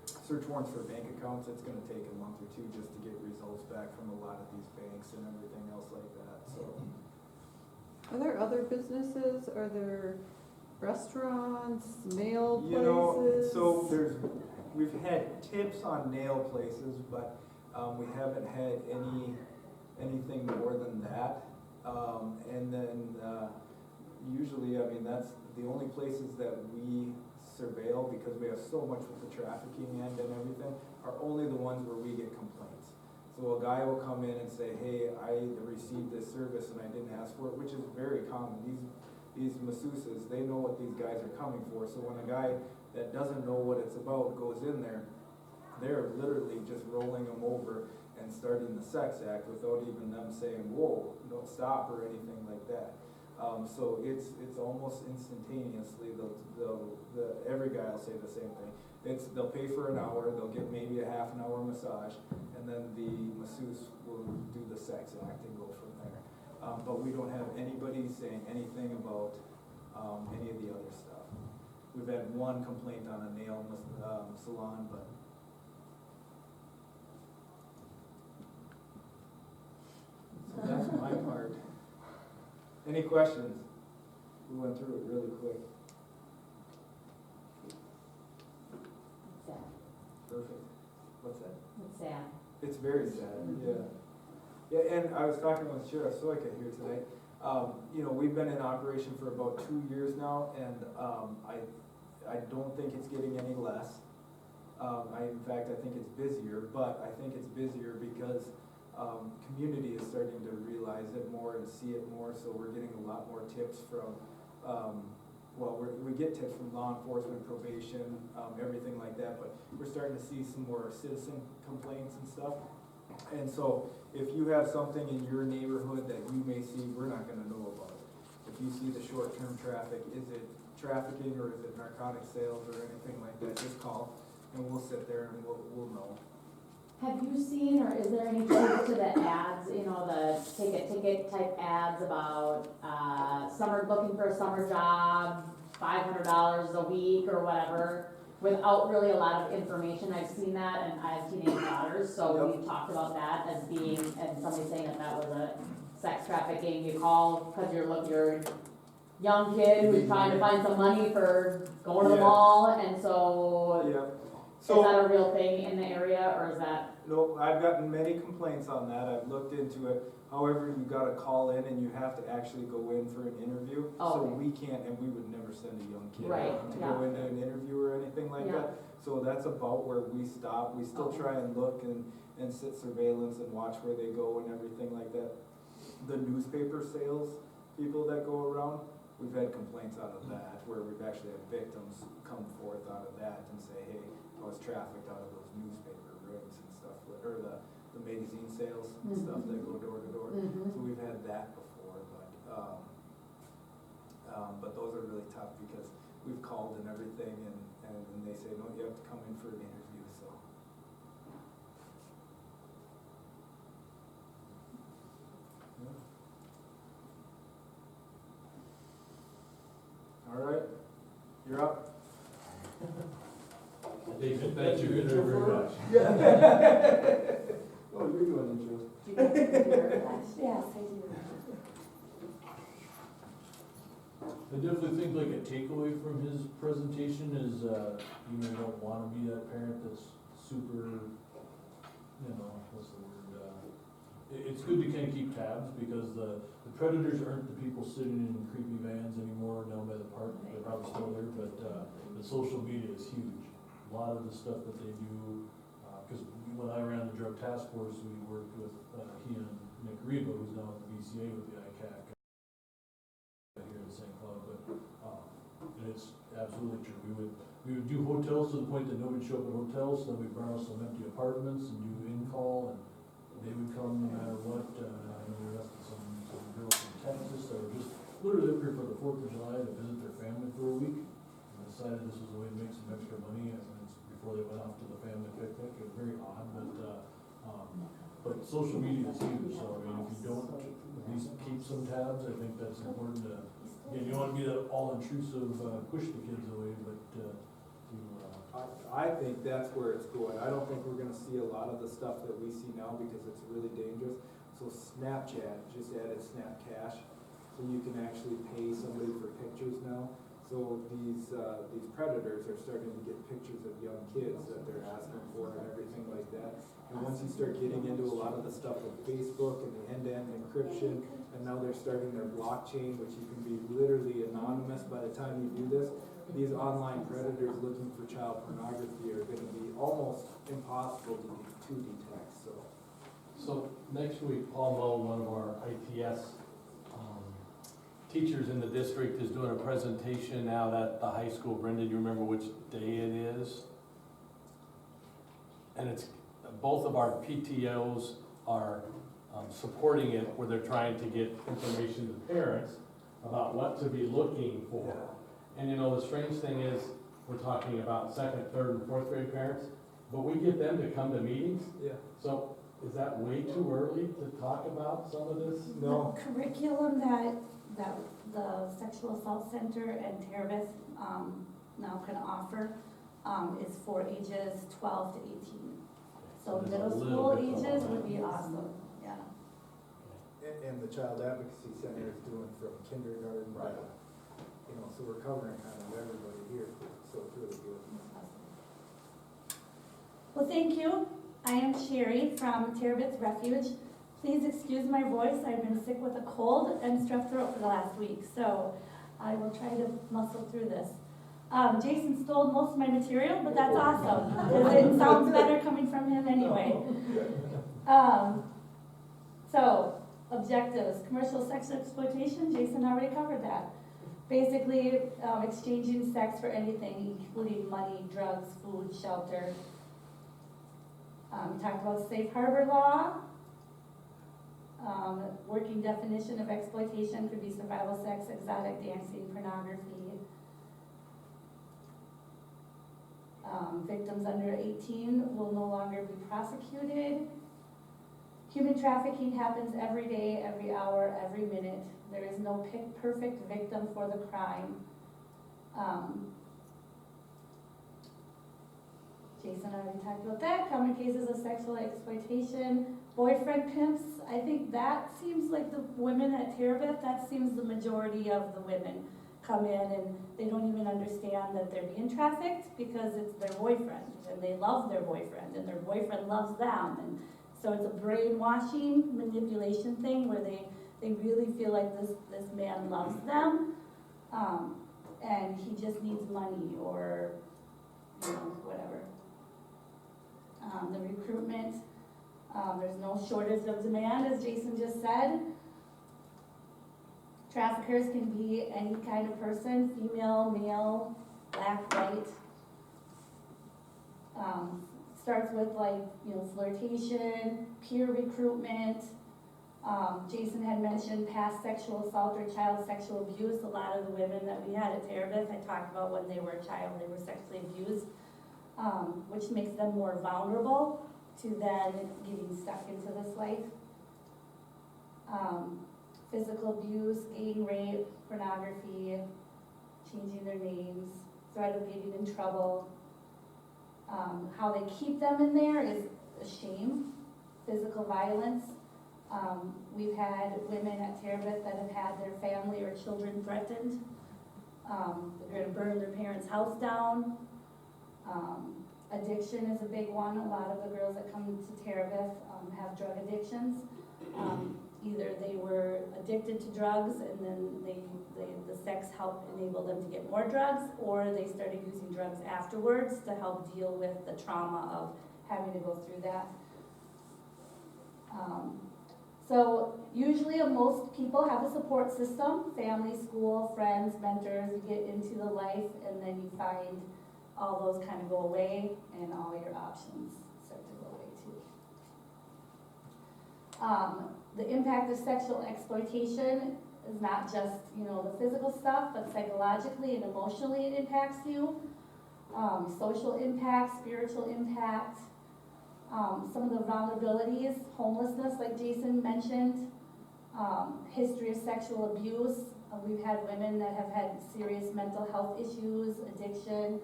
search warrants for bank accounts, it's gonna take a month or two just to get results back from a lot of these banks and everything else like that, so. Are there other businesses? Are there restaurants, nail places? You know, so we've had tips on nail places, but we haven't had anything more than that. And then usually, I mean, that's the only places that we surveil, because we have so much with the trafficking end and everything, are only the ones where we get complaints. So a guy will come in and say, hey, I received this service and I didn't ask for it, which is very common. These masseuses, they know what these guys are coming for. So when a guy that doesn't know what it's about goes in there, they're literally just rolling them over and starting the sex act without even them saying, whoa, don't stop or anything like that. So it's almost instantaneously, every guy will say the same thing. They'll pay for an hour, they'll get maybe a half an hour massage, and then the masseuse will do the sex act and go from there. But we don't have anybody saying anything about any of the other stuff. We've had one complaint on a nail salon, but Any questions? We went through it really quick. It's sad. Perfect. What's that? It's sad. It's very sad, yeah. Yeah, and I was talking with Sheriff Soika here today. You know, we've been in operation for about 2 years now, and I don't think it's getting any less. In fact, I think it's busier, but I think it's busier because community is starting to realize it more and see it more, so we're getting a lot more tips from, we get tips from law enforcement, probation, everything like that, but we're starting to see some more citizen complaints and stuff. And so if you have something in your neighborhood that you may see, we're not gonna know about it. If you see the short-term traffic, is it trafficking or is it narcotic sales or anything like that, just call and we'll sit there and we'll know. Have you seen, or is there any truth to the ads, you know, the take a ticket type ads about, looking for a summer job, $500 a week or whatever, without really a lot of information? I've seen that, and I have teenage daughters, so Yep. we've talked about that as being, and somebody saying that was a sex trafficking. You call because you're a young kid who's trying to find some money for going to the Yeah. mall, and so Yeah. is So, that a real thing in the area, or is that? no, I've gotten many complaints on that. I've looked into it. However, you gotta call in and you have to actually go in for an interview. Oh, So okay. we can't, and we would never send a young kid Right, to yeah. go into an interview or anything like Yeah. that. So that's about where we stop. We still Okay. try and look and sit surveillance and watch where they go and everything like that. The newspaper sales people that go around, we've had complaints out of that, where we've actually had victims come forth out of that and say, hey, I was trafficked out of those newspaper rings and stuff, or the magazine sales and stuff that go door to door. Mhm. So we've had that before, but those are really tough because we've called and everything and they say, no, you have to come in for an interview, so. Yeah. All right, you're up. David, thank you very much. Oh, you're doing intros. Do you guys consider that? Yes, I do. I definitely think like a takeaway from his presentation is, you don't wanna be that parent that's super, what's the word, it's good to kind of keep tabs, because the predators aren't the people sitting in creepy vans anymore down by the park, they're probably still there, but, the social media is huge. A lot of the stuff that they do, cause when I ran the drug task force, we worked with, he and Nick Reba, who's now at the VCA with the ICAC here in St. Cloud, but, and it's absolutely true. We would do hotels to the point that nobody showed up at hotels, so then we'd borrow some empty apartments and do in-call, and they would come no matter what. I know we arrested some girls from Texas that were just literally up here for the 4th of July to visit their family for a week, and decided this was a way to make some extra money, and it's before they went off to the family picnic. It was very odd, but social media is huge, so I mean, if you don't at least keep some tabs, I think that's important to, again, you don't want to be that all-intrusive, push the kids away, but, I think that's where it's going. I don't think we're gonna see a lot of the stuff that we see now because it's really dangerous. So Snapchat just added Snap Cash, so you can actually pay somebody for pictures now. So these predators are starting to get pictures of young kids that they're asking for and everything like that. And once you start getting into a lot of the stuff with Facebook and the end-to-end encryption, and now they're starting their blockchain, which you can be literally anonymous by the time you do this, these online predators looking for child pornography are gonna be almost impossible to detect, so. So next week, Paul Moe, one of our ITS teachers in the district, is doing a presentation out at the high school. Brenda, do you remember which day it is? And it's, both of our PTOs are supporting it, where they're trying to get information to parents about what to be looking for. And the strange thing is, we're talking about 2nd, 3rd, and 4th grade parents, but we get them to come to meetings. Yeah. So is that way too early to talk about some of this? No. The curriculum that the Sexual Assault Center and Terabith, now can offer, is for ages 12 to 18. So There's a middle little school bit of ages that. would be awesome, yeah. and the Child Advocacy Center is doing from kindergarten. Right. You know, so we're covering kind of everybody here, so it's really good. Well, thank you. I am Sherry from Terabith's Refuge. Please excuse my voice. I've been sick with a cold and strep throat for the last week, so I will try to muscle through this. Jason stole most of my material, but that's awesome, because it sounds better coming from him anyway. So, objectives, commercial sex exploitation, Jason already covered that. Basically, exchanging sex for anything, including money, drugs, food, shelter. We talked about safe harbor law. Working definition of exploitation could be survival sex, exotic dancing, pornography. Victims under 18 will no longer be prosecuted. Human trafficking happens every day, every hour, every minute. There is no perfect victim for the crime. Jason already talked about that. Common cases of sexual exploitation. Boyfriend pimps, I think that seems like the women at Terabith, that seems the majority of the women come in and they don't even understand that they're being trafficked because it's their boyfriend and they love their boyfriend and their boyfriend loves them. And so it's a brainwashing manipulation thing where they really feel like this man loves them, and he just needs money or, you know, whatever. The recruitment, there's no shortage of demand, as Jason just said. Traffickers can be any kind of person, female, male, black, white. Starts with like, you know, flirtation, peer recruitment. Jason had mentioned past sexual assault or child sexual abuse. A lot of the women that we had at Terabith, I talked about when they were a child, they were sexually abused, which makes them more vulnerable to then getting stuck into this life. Physical abuse, gang rape, pornography, changing their names, threat of getting in trouble. How they keep them in there is a shame. Physical violence. We've had women at Terabith that have had their family or children threatened. They're gonna burn their parents' house down. Addiction is a big one. A lot of the girls that come to Terabith have drug addictions. Either they were addicted to drugs and then the sex helped enable them to get more drugs, or they started using drugs afterwards to help deal with the trauma of having to go through that. So usually most people have a support system, family, school, friends, mentors. You get into the life and then you find all those kind of go away and all your options start to go away too. The impact of sexual exploitation is not just, you know, the physical stuff, but psychologically and emotionally it impacts you. Social impact, spiritual impact. Some of the vulnerabilities, homelessness, like Jason mentioned, history of sexual abuse. We've had women that have had serious mental health issues, addiction,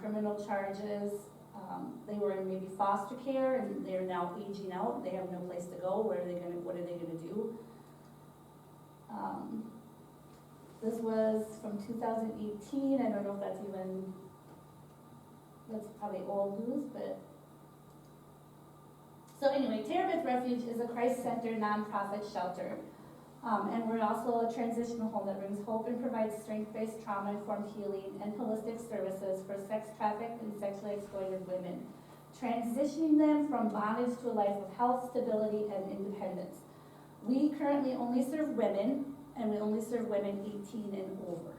criminal charges. They were in maybe foster care and they're now aging out. They have no place to go. What are they gonna do? This was from 2018. I don't know if that's probably old news, but. So anyway, Terabith Refuge is a Christ-centered nonprofit shelter. And we're also a transitional home that brings hope and provides strength-based trauma-informed healing and holistic services for sex-trafficked and sexually exploited women, transitioning them from bondage to a life of health, stability, and independence. We currently only serve women, and we only serve women 18 and over.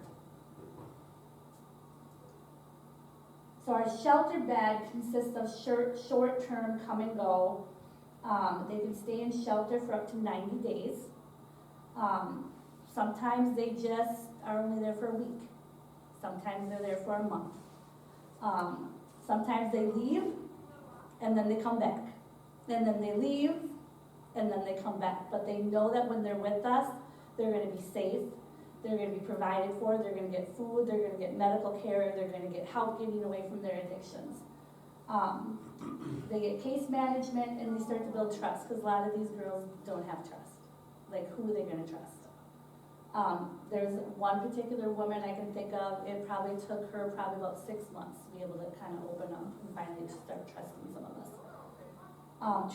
So our shelter bed consists of short-term come and go. They can stay in shelter for up to 90 days. Sometimes they just are only there for a week. Sometimes they're there for a month. Sometimes they leave and then they come back. And then they leave and then they come back. But they know that when they're with us, they're gonna be safe. They're going to be provided for, they're going to get food, they're going to get medical care, they're going to get help getting away from their addictions. They get case management and they start to build trust, because a lot of these girls don't have trust. like, who are they gonna trust? There's one particular woman I can think of, it probably took her probably about 6 months to be able to kind of open up and finally start trusting some of us.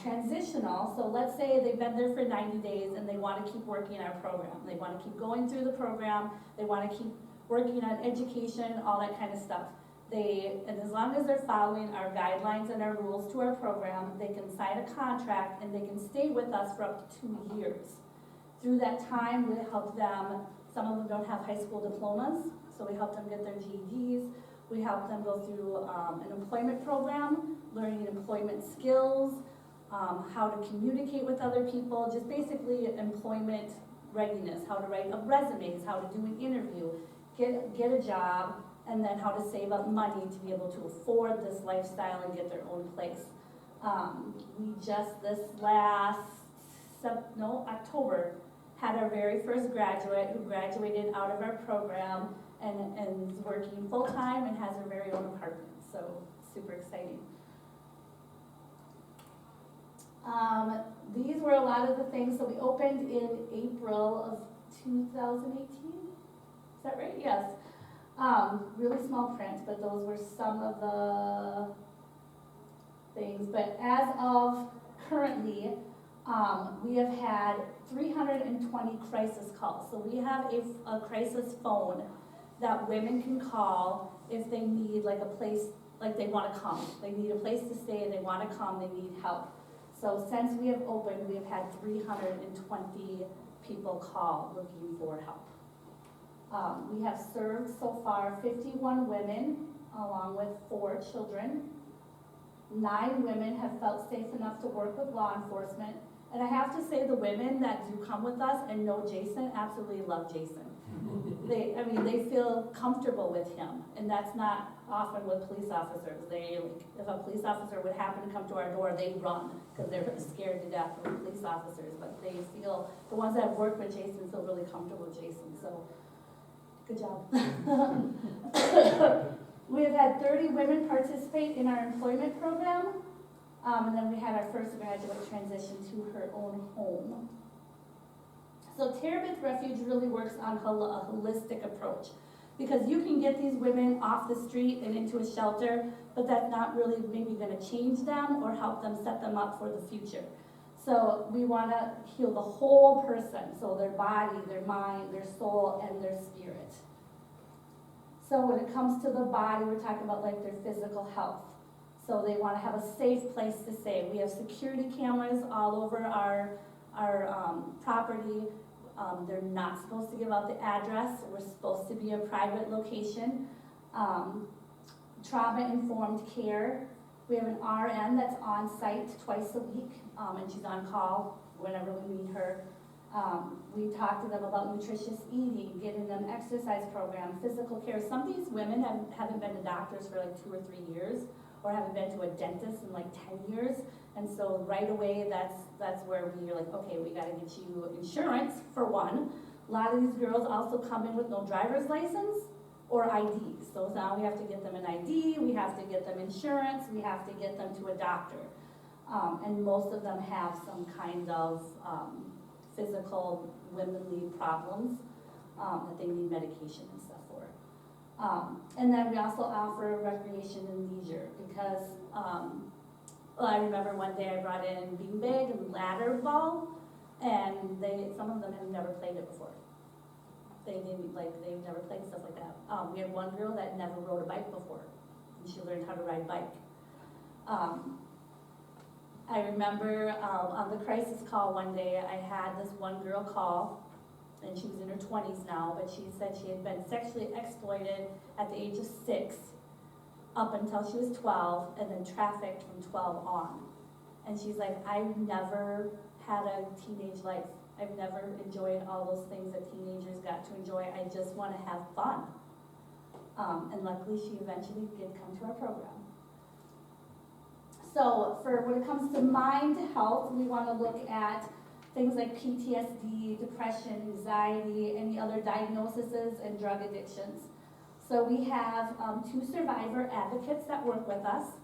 Transitional, so let's say they've been there for 90 days and they want to keep working our program. They want to keep going through the program, they want to keep working on education, all that kind of stuff. And as long as they're following our guidelines and our rules to our program, they can sign a contract and they can stay with us for up to 2 years. Through that time, we help them, some of them don't have high school diplomas, so we help them get their GEDs. We help them go through an employment program, learning employment skills, how to communicate with other people, just basically employment readiness, how to write up resumes, how to do an interview, get a job, and then how to save up money to be able to afford this lifestyle and get their own place. We just this October, had our very first graduate who graduated out of our program and is working full-time and has her very own apartment, so super exciting. These were a lot of the things, so we opened in April of 2018, is that right? Yes. Really small print, but those were some of the things, but as of currently, we have had 320 crisis calls. So we have a crisis phone that women can call if they need like a place, like they want to come. They need a place to stay, they want to come, they need help. So since we have opened, we have had 320 people call looking for help. We have served so far 51 women along with 4 children. 9 women have felt safe enough to work with law enforcement. And I have to say the women that do come with us and know Jason absolutely love Jason. They feel comfortable with him, and that's not often with police officers. If a police officer would happen to come to our door, they run because they're scared to death of police officers. But they feel, the ones that have worked with Jason feel really comfortable with Jason, so good job. We have had 30 women participate in our employment program. And then we had our first graduate transition to her own home. So Terabith Refuge really works on a holistic approach, because you can get these women off the street and into a shelter, but that's not really maybe going to change them or help them set them up for the future. So we want to heal the whole person, so their body, their mind, their soul, and their spirit. So when it comes to the body, we're talking about like their physical health. So they want to have a safe place to stay. We have security cameras all over our property. They're not supposed to give out the address. We're supposed to be a private location. Trauma-informed care. We have an RN that's on site twice a week, and she's on call whenever we need her. We talk to them about nutritious eating, getting them exercise program, physical care. Some of these women haven't been to doctors for like 2 or 3 years, or haven't been to a dentist in like 10 years. And so right away, that's where we're like, okay, we gotta get you insurance for one. A lot of these girls also come in with no driver's license or ID. So now we have to get them an ID, we have to get them insurance, we have to get them to a doctor. And most of them have some kind of physical womanly problems that they need medication and stuff for. And then we also offer recreation and leisure, because I remember one day I brought in beanbag and ladder ball, and some of them have never played it before. They've never played stuff like that. We had one girl that never rode a bike before, and she learned how to ride a bike. I remember on the crisis call one day, I had this one girl call, and she was in her 20s now, but she said she had been sexually exploited at the age of 6 up until she was 12, and then trafficked from 12 on. And she's like, I've never had a teenage life. I've never enjoyed all those things that teenagers got to enjoy. I just want to have fun. And luckily, she eventually did come to our program. So for when it comes to mind health, we want to look at things like PTSD, depression, anxiety, any other diagnoses, and drug addictions. So we have 2 survivor advocates that work with us.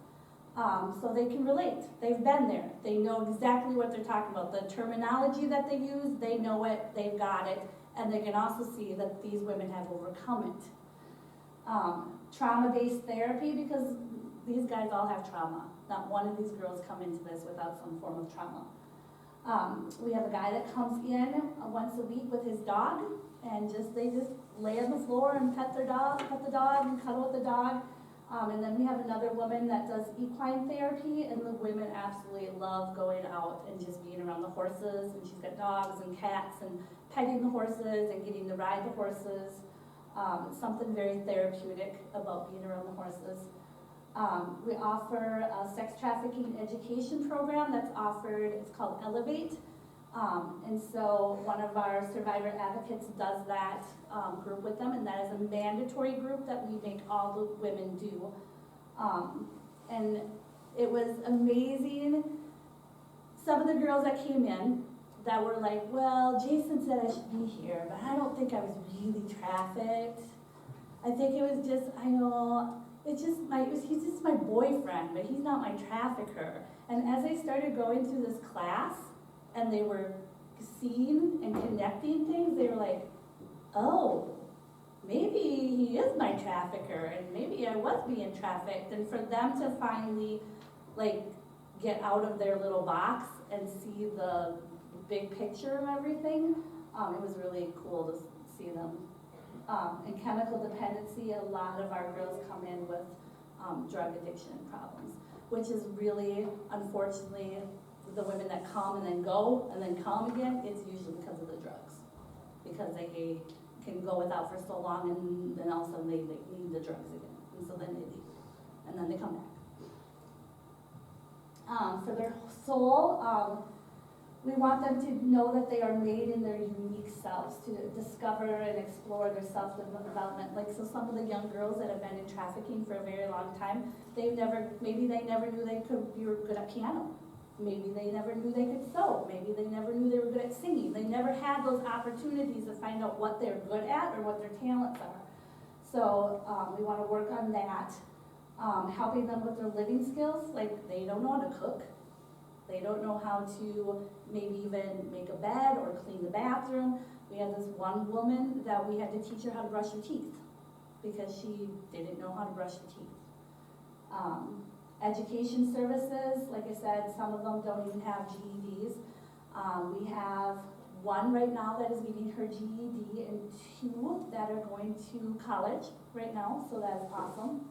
so they can relate. They've been there. They know exactly what they're talking about. The terminology that they use, they know it, they've got it, and they can also see that these women have overcome it. Trauma-based therapy, because these guys all have trauma. Not one of these girls come into this without some form of trauma. We have a guy that comes in once a week with his dog, and they just lay on the floor and pet the dog and cuddle with the dog. And then we have another woman that does equine therapy, and the women absolutely love going out and just being around the horses, and she's got dogs and cats and petting the horses and getting to ride the horses. It's something very therapeutic about being around the horses. We offer a sex trafficking education program that's offered, it's called Elevate. And so one of our survivor advocates does that group with them, and that is a mandatory group that we make all the women do. And it was amazing. Some of the girls that came in that were like, well, Jason said I should be here, but I don't think I was really trafficked. I think it was just, he's just my boyfriend, but he's not my trafficker. And as I started going through this class, and they were seeing and connecting things, they were like, oh, maybe he is my trafficker, and maybe I was being trafficked. And for them to finally, get out of their little box and see the big picture of everything, it was really cool to see them. And chemical dependency, a lot of our girls come in with drug addiction problems, which is really, unfortunately, the women that come and then go and then come again, it's usually because of the drugs. Because they can go without for so long, and then all of a sudden they need the drugs again. And so then they leave, and then they come back. For their soul, we want them to know that they are made in their unique selves, to discover and explore their self-development. So some of the young girls that have been in trafficking for a very long time, maybe they never knew they could be good at piano. Maybe they never knew they could sew. Maybe they never knew they were good at singing. They never had those opportunities to find out what they're good at or what their talents are. So we want to work on that. Helping them with their living skills, they don't know how to cook. They don't know how to maybe even make a bed or clean the bathroom. We had this one woman that we had to teach her how to brush her teeth because she didn't know how to brush her teeth. Education services, like I said, some of them don't even have GEDs. We have one right now that is getting her GED and 2 that are going to college right now, so that is awesome.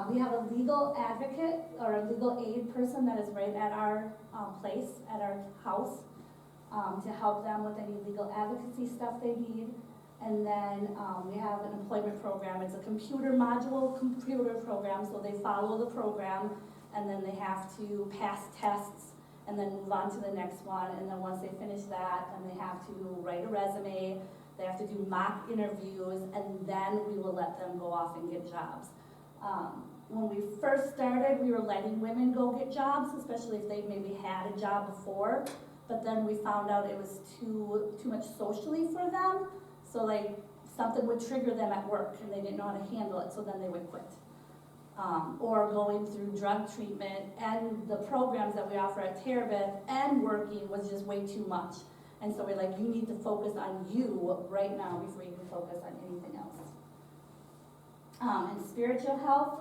We have a legal advocate or a legal aid person that is right at our place, at our house, to help them with any legal advocacy stuff they need. And then we have an employment program. It's a computer program, so they follow the program, and then they have to pass tests and then move on to the next one. And then once they finish that, then they have to write a resume, they have to do mock interviews, and then we will let them go off and get jobs. When we first started, we were letting women go get jobs, especially if they maybe had a job before, but then we found out it was too much socially for them. So something would trigger them at work and they didn't know how to handle it, so then they would quit. Or going through drug treatment and the programs that we offer at Terabith and working was just way too much. And so we're like, you need to focus on you right now before you can focus on anything else. And spiritual health,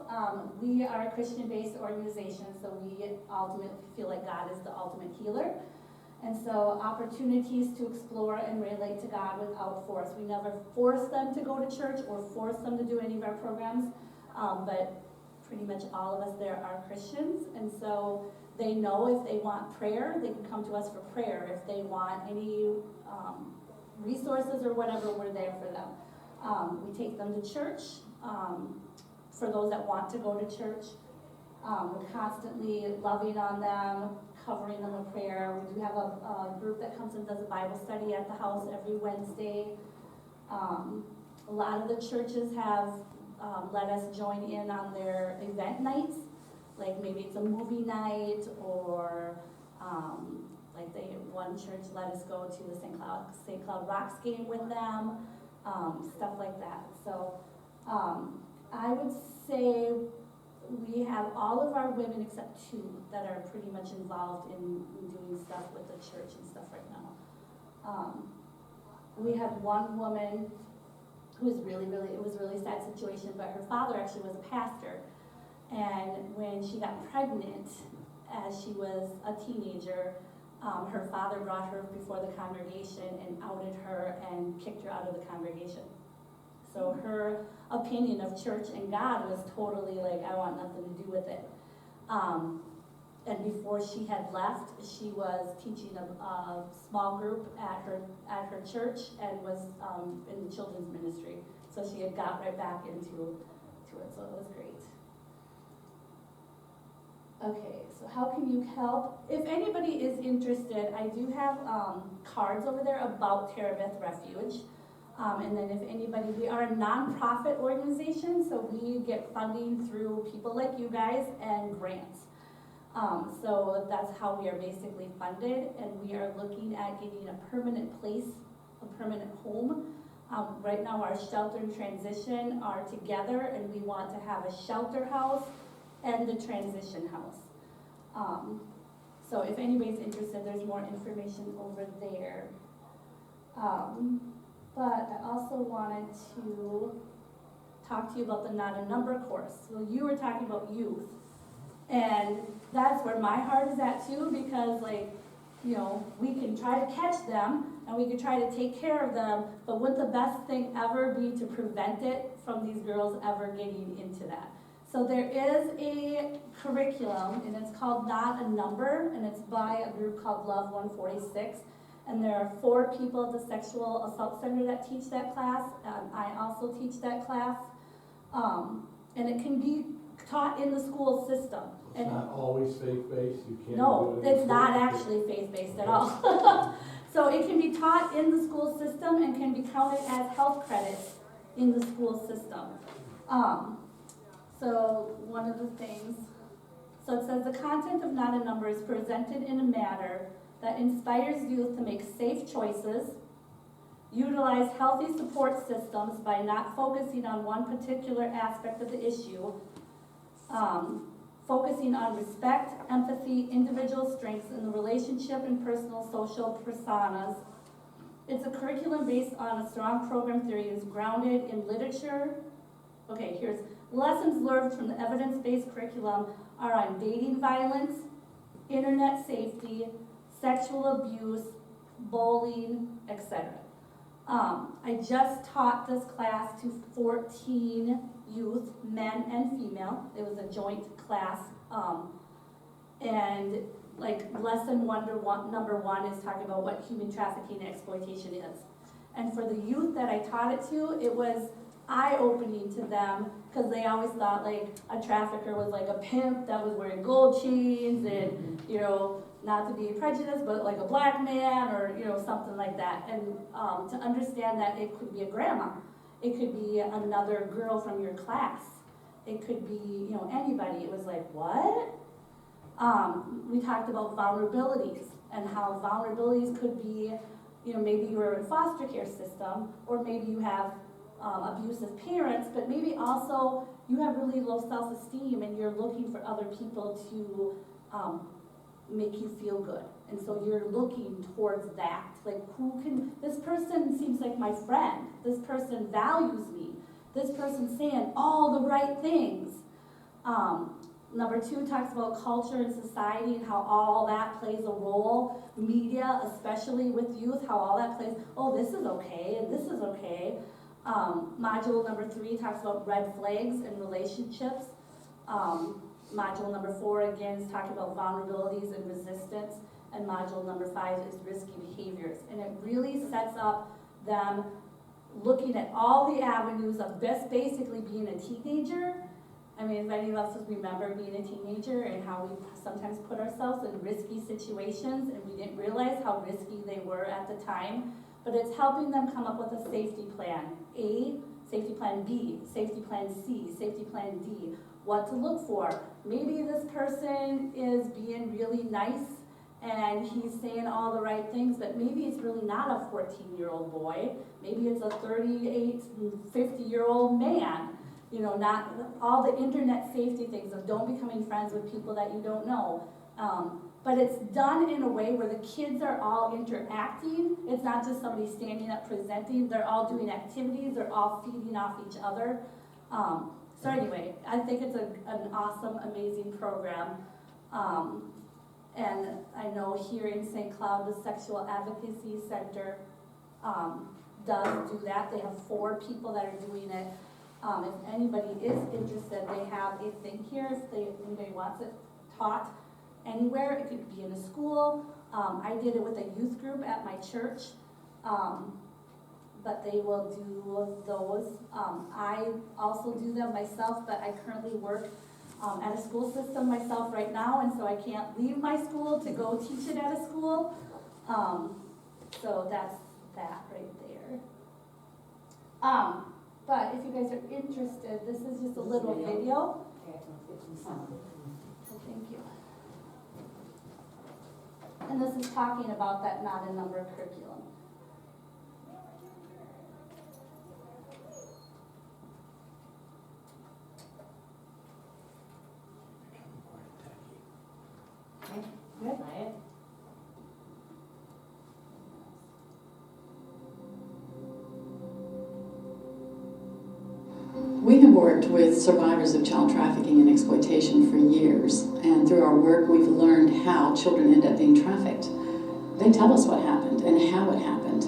we are a Christian-based organization, so we ultimately feel like God is the ultimate healer. And so opportunities to explore and relate to God without force. We never force them to go to church or force them to do any of our programs, but pretty much all of us there are Christians. And so they know if they want prayer, they can come to us for prayer. If they want any resources or whatever, we're there for them. We take them to church. For those that want to go to church, we're constantly loving on them, covering them with prayer. We do have a group that comes and does a Bible study at the house every Wednesday. A lot of the churches have let us join in on their event nights, like maybe it's a movie night, or one church let us go to the St. Cloud Rocks game with them, stuff like that. So I would say we have all of our women except 2 that are pretty much involved in doing stuff with the church and stuff right now. We had one woman who was it was a really sad situation, but her father actually was a pastor. And when she got pregnant, as she was a teenager, her father brought her before the congregation and outed her and kicked her out of the congregation. So her opinion of church and God was totally like, I want nothing to do with it. And before she had left, she was teaching a small group at her church and was in the children's ministry. So she had got right back into it, so it was great. Okay, so how can you help? If anybody is interested, I do have cards over there about Terabith Refuge. And then if anybody, we are a nonprofit organization, so we get funding through people like you guys and grants. So that's how we are basically funded, and we are looking at getting a permanent place, a permanent home. Right now our shelter and transition are together, and we want to have a shelter house and the transition house. So if anybody's interested, there's more information over there. But I also wanted to talk to you about the Not a Number course. So you were talking about youth, and that's where my heart is at too, because we can try to catch them and we can try to take care of them, but wouldn't the best thing ever be to prevent it from these girls ever getting into that? So there is a curriculum, and it's called Not a Number, and it's by a group called Love 146. And there are 4 people at the Sexual Assault Center that teach that class. I also teach that class. And it can be taught in the school system. It's not always faith-based, you can't. No, do it in it's not school. actually faith-based at all. So it can be taught in the school system and can be counted as health credits in the school system. So one of the things, so it says the content of Not a Number is presented in a manner that inspires youth to make safe choices, utilize healthy support systems by not focusing on one particular aspect of the issue, focusing on respect, empathy, individual strengths in the relationship and personal social personas. It's a curriculum based on a strong program theory is grounded in literature. Okay, here's lessons learned from the evidence-based curriculum are on dating violence, internet safety, sexual abuse, bullying, etc. I just taught this class to 14 youth, men and female. It was a joint class. And lesson number one is talking about what human trafficking and exploitation is. And for the youth that I taught it to, it was eye-opening to them, because they always thought a trafficker was a pimp that was wearing gold chains and, not to be prejudiced, but a black man or, something like that. And to understand that it could be a grandma, it could be another girl from your class, it could be, anybody. It was what? We talked about vulnerabilities and how vulnerabilities could be, maybe you were in foster care system, or maybe you have abusive parents, but maybe also you have really low self-esteem and you're looking for other people to make you feel good. And so you're looking towards that. This person seems like my friend. This person values me. This person's saying all the right things. Number 2 talks about culture and society and how all that plays a role. Media, especially with youth, how all that plays, oh, this is okay and this is okay. Module number 3 talks about red flags in relationships. Module number 4, again, is talking about vulnerabilities and resistance. And module number 5 is risky behaviors. And it really sets up them looking at all the avenues of basically being a teenager. I mean, if any of us remember being a teenager and how we sometimes put ourselves in risky situations and we didn't realize how risky they were at the time. But it's helping them come up with a safety plan A, safety plan B, safety plan C, safety plan D, what to look for. Maybe this person is being really nice and he's saying all the right things, but maybe it's really not a 14-year-old boy. Maybe it's a 38, 50-year-old man you know, not, all the internet safety things of don't becoming friends with people that you don't know. But it's done in a way where the kids are all interacting. It's not just somebody standing up presenting. They're all doing activities. They're all feeding off each other. So anyway, I think it's an awesome, amazing program. And I know here in St. Cloud, the Sexual Advocacy Center does do that. They have 4 people that are doing it. If anybody is interested, they have a thing here if anybody wants it taught anywhere. It could be in a school. I did it with a youth group at my church, but they will do those. I also do them myself, but I currently work at a school system myself right now, and so I can't leave my school to go teach it at a school. So that's that right there. But if you guys are interested, this is just a little video. Thank you. And this is talking about that not a number curriculum. Good. Try it. We have worked with survivors of child trafficking and exploitation for years, and through our work we've learned how children end up being trafficked. They tell us what happened and how it happened.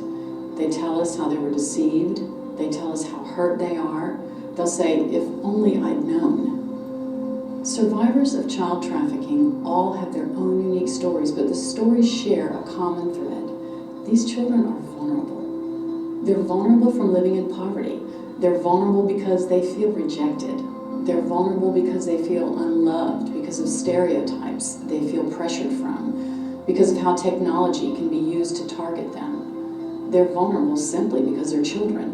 They tell us how they were deceived. They tell us how hurt they are. They'll say, if only I'd known. Survivors of child trafficking all have their own unique stories, but the stories share a common thread. These children are vulnerable. They're vulnerable from living in poverty. They're vulnerable because they feel rejected. They're vulnerable because they feel unloved, because of stereotypes they feel pressured from, because of how technology can be used to target them. They're vulnerable simply because they're children.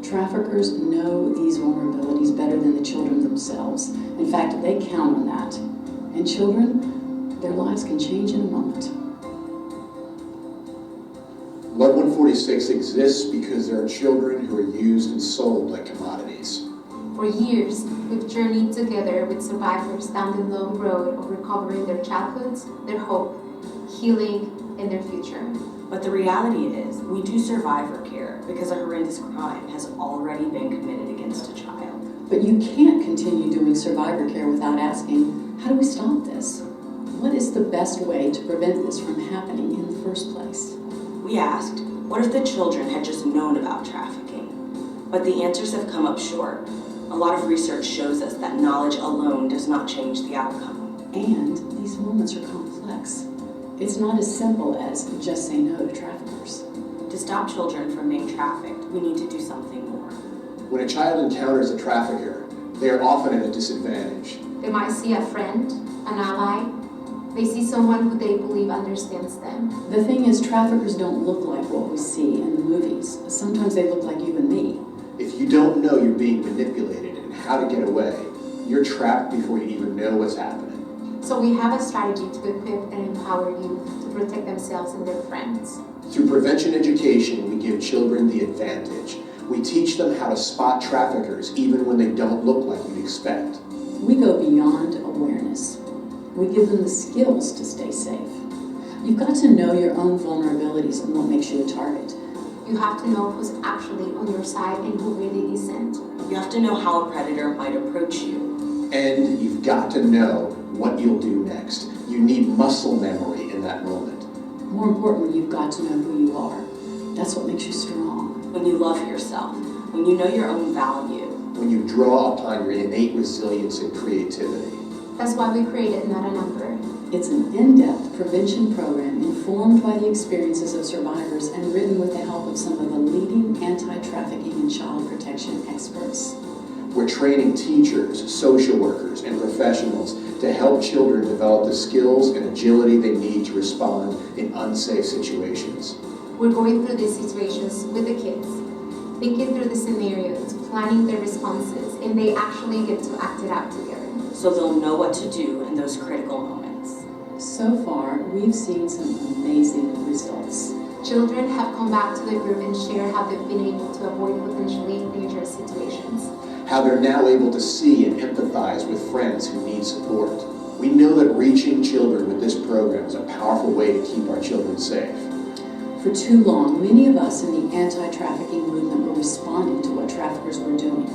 Traffickers know these vulnerabilities better than the children themselves. In fact, they count on that. And children, their lives can change in a moment. Love 146 exists because there are children who are used and sold like commodities. For years, we've journeyed together with survivors down the long road of recovering their childhoods, their hope, healing, and their future. But the reality is, we do survivor care because a horrendous crime has already been committed against a child. But you can't continue doing survivor care without asking, how do we stop this? What is the best way to prevent this from happening in the first place? We asked, what if the children had just known about trafficking? But the answers have come up short. A lot of research shows us that knowledge alone does not change the outcome. And these moments are complex. It's not as simple as just say no to traffickers. To stop children from being trafficked, we need to do something more. When a child encounters a trafficker, they are often at a disadvantage. They might see a friend, an ally. They see someone who they believe understands them. The thing is, traffickers don't look like what we see in the movies. Sometimes they look like you and me. If you don't know you're being manipulated and how to get away, you're trapped before you even know what's happening. So we have a strategy to equip and empower youth to protect themselves and their friends. Through prevention education, we give children the advantage. We teach them how to spot traffickers even when they don't look like you'd expect. We go beyond awareness. We give them the skills to stay safe. You've got to know your own vulnerabilities and what makes you a target. You have to know who's actually on your side and who really isn't. You have to know how a predator might approach you. And you've got to know what you'll do next. You need muscle memory in that moment. More importantly, you've got to know who you are. That's what makes you strong. When you love yourself, when you know your own value. When you draw upon your innate resilience and creativity. That's why we created Not a Number. It's an in-depth prevention program informed by the experiences of survivors and written with the help of some of the leading anti-trafficking and child protection experts. We're training teachers, social workers, and professionals to help children develop the skills and agility they need to respond in unsafe situations. We're going through these situations with the kids, thinking through the scenarios, planning their responses, and they actually get to act it out together. So they'll know what to do in those critical moments. So far, we've seen some amazing results. Children have come back to the group and shared how they've been able to avoid potentially dangerous situations. How they're now able to see and empathize with friends who need support. We know that reaching children with this program is a powerful way to keep our children safe. For too long, many of us in the anti-trafficking movement were responding to what traffickers were doing.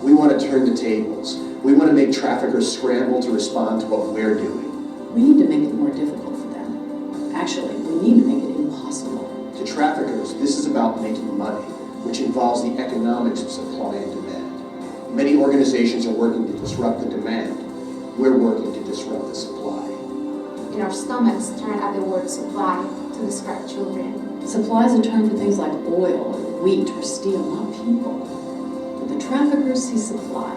We want to turn the tables. We want to make traffickers scramble to respond to what we're doing. We need to make it more difficult for them. Actually, we need to make it impossible. To traffickers, this is about making money, which involves the economics of supply and demand. Many organizations are working to disrupt the demand. We're working to disrupt the supply. And our stomachs turn at the word supply to describe children. Supply is a term for things like oil, or wheat, or steel, not people. But the traffickers see supply.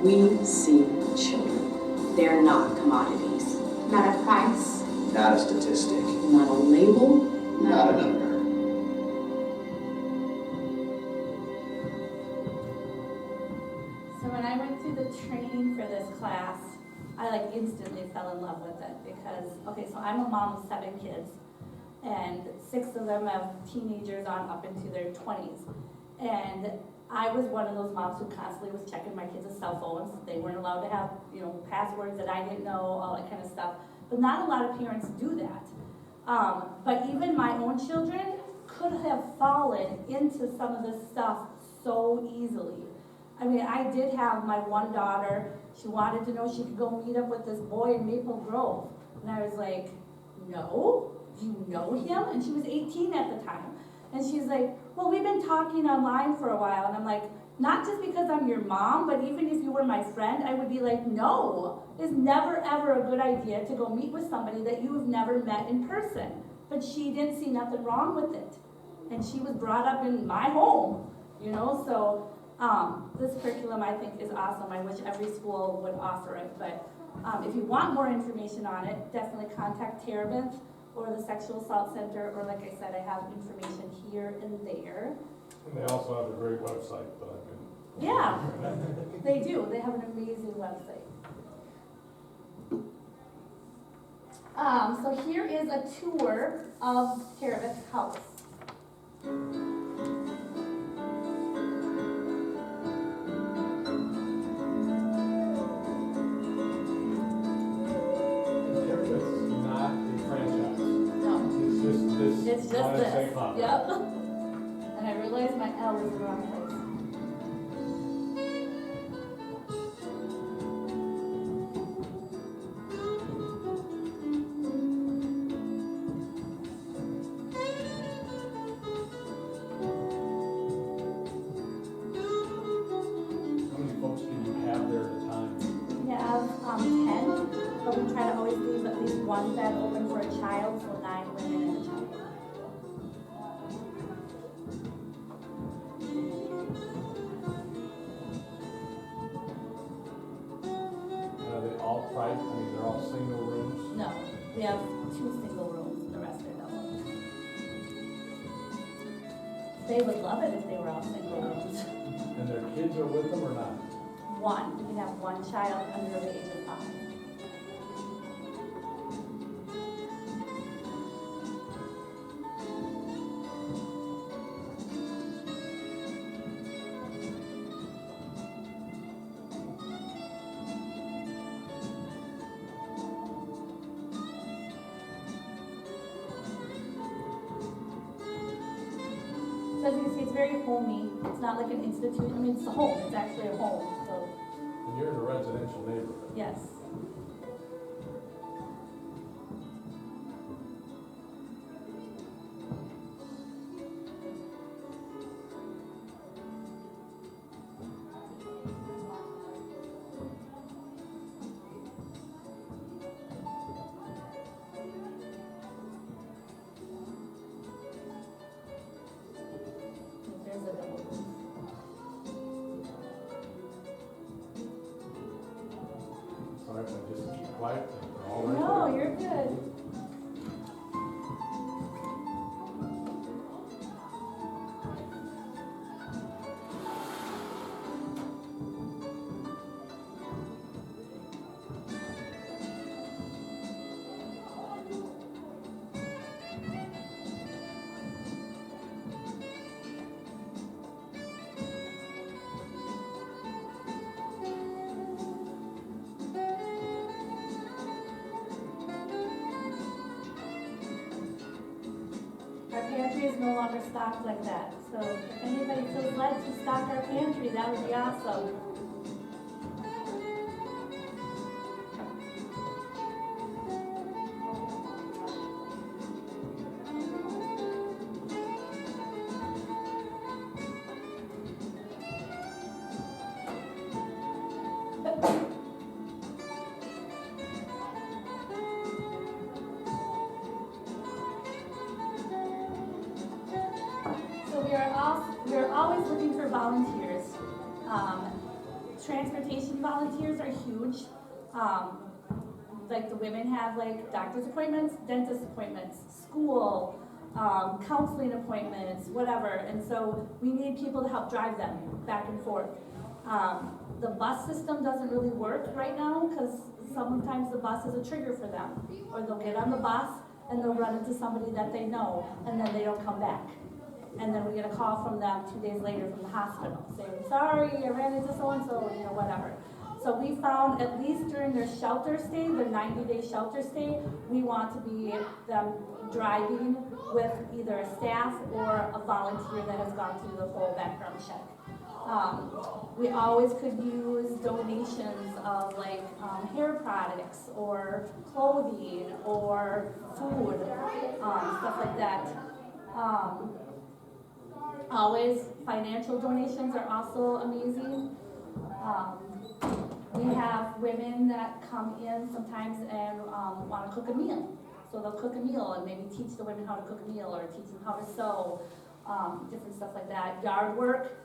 We see children. They're not commodities. Not a price. Not a statistic. Not a label, Not a number. So when I went through the training for this class, I like instantly fell in love with it because, okay, so I'm a mom of 7 kids and 6 of them have teenagers on up into their 20s. And I was one of those moms who constantly was checking my kids' cell phones. They weren't allowed to have, passwords that I didn't know, all that kind of stuff. But not a lot of parents do that. But even my own children could have fallen into some of this stuff so easily. I mean, I did have my one daughter, she wanted to know she could go meet up with this boy in Maple Grove. And I was like, no, do you know him? And she was 18 at the time. And she's like, well, we've been talking online for a while. And I'm like, not just because I'm your mom, but even if you were my friend, I would be like, no, it's never ever a good idea to go meet with somebody that you have never met in person. But she didn't see nothing wrong with it. And she was brought up in my home, so this curriculum I think is awesome. I wish every school would offer it. But if you want more information on it, definitely contact Terebinth or the Sexual Assault Center, or like I said, I have information here and there. And they also have a great website that I can. Yeah, they do. They have an amazing website. So here is a tour of Terebinth's house. It's just this. Yep. And I realized my L is in the wrong place. How many folks do you have there at a time? We have 10, but we try to always leave at least one bed open for a child, so 9 women and a child. Are they all private? I mean, they're all single rooms? No, we have 2 single rooms, the rest are double. They would love it if they were all single rooms. And their kids are with them or not? 1, we have 1 child under the age of 5. So as you can see, it's very homey. It's not like an institution. I mean, it's a home. It's actually a home. So And you're in a residential neighborhood. yes. There's a double room. Sorry if I just keep quiet, they're all right No, there. you're good. Our pantry is no longer stocked like that. So if anybody feels led to stock our pantry, that would be awesome. So we are always looking for volunteers. Transportation volunteers are huge. Like the women have like doctor's appointments, dentist appointments, school, counseling appointments, whatever. And so we need people to help drive them back and forth. The bus system doesn't really work right now because sometimes the bus is a trigger for them. Or they'll get on the bus and they'll run into somebody that they know and then they don't come back. And then we get a call from them 2 days later from the hospital saying, sorry, I ran into so-and-so, you know, whatever. So we found, at least during their shelter stay, their 90-day shelter stay, we want to be them driving with either a staff or a volunteer that has gone through the whole background check. We always could use donations of like hair products or clothing or food, stuff like that. Always financial donations are also amazing. We have women that come in sometimes and want to cook a meal. So they'll cook a meal and maybe teach the women how to cook a meal or teach them how to sew, different stuff like that. Yard work,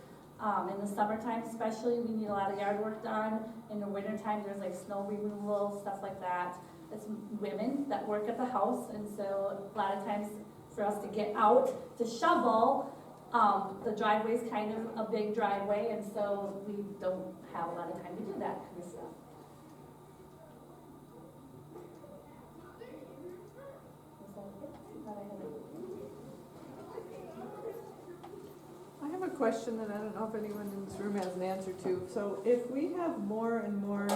in the summertime especially, we need a lot of yard work done. In the wintertime, there's like snow removal, stuff like that. It's women that work at the house, and so a lot of times for us to get out to shovel, the driveway is kind of a big driveway, and so we don't have a lot of time to do that kind of stuff. I have a question that I don't know if anyone in this room has an answer to. So if we have more and more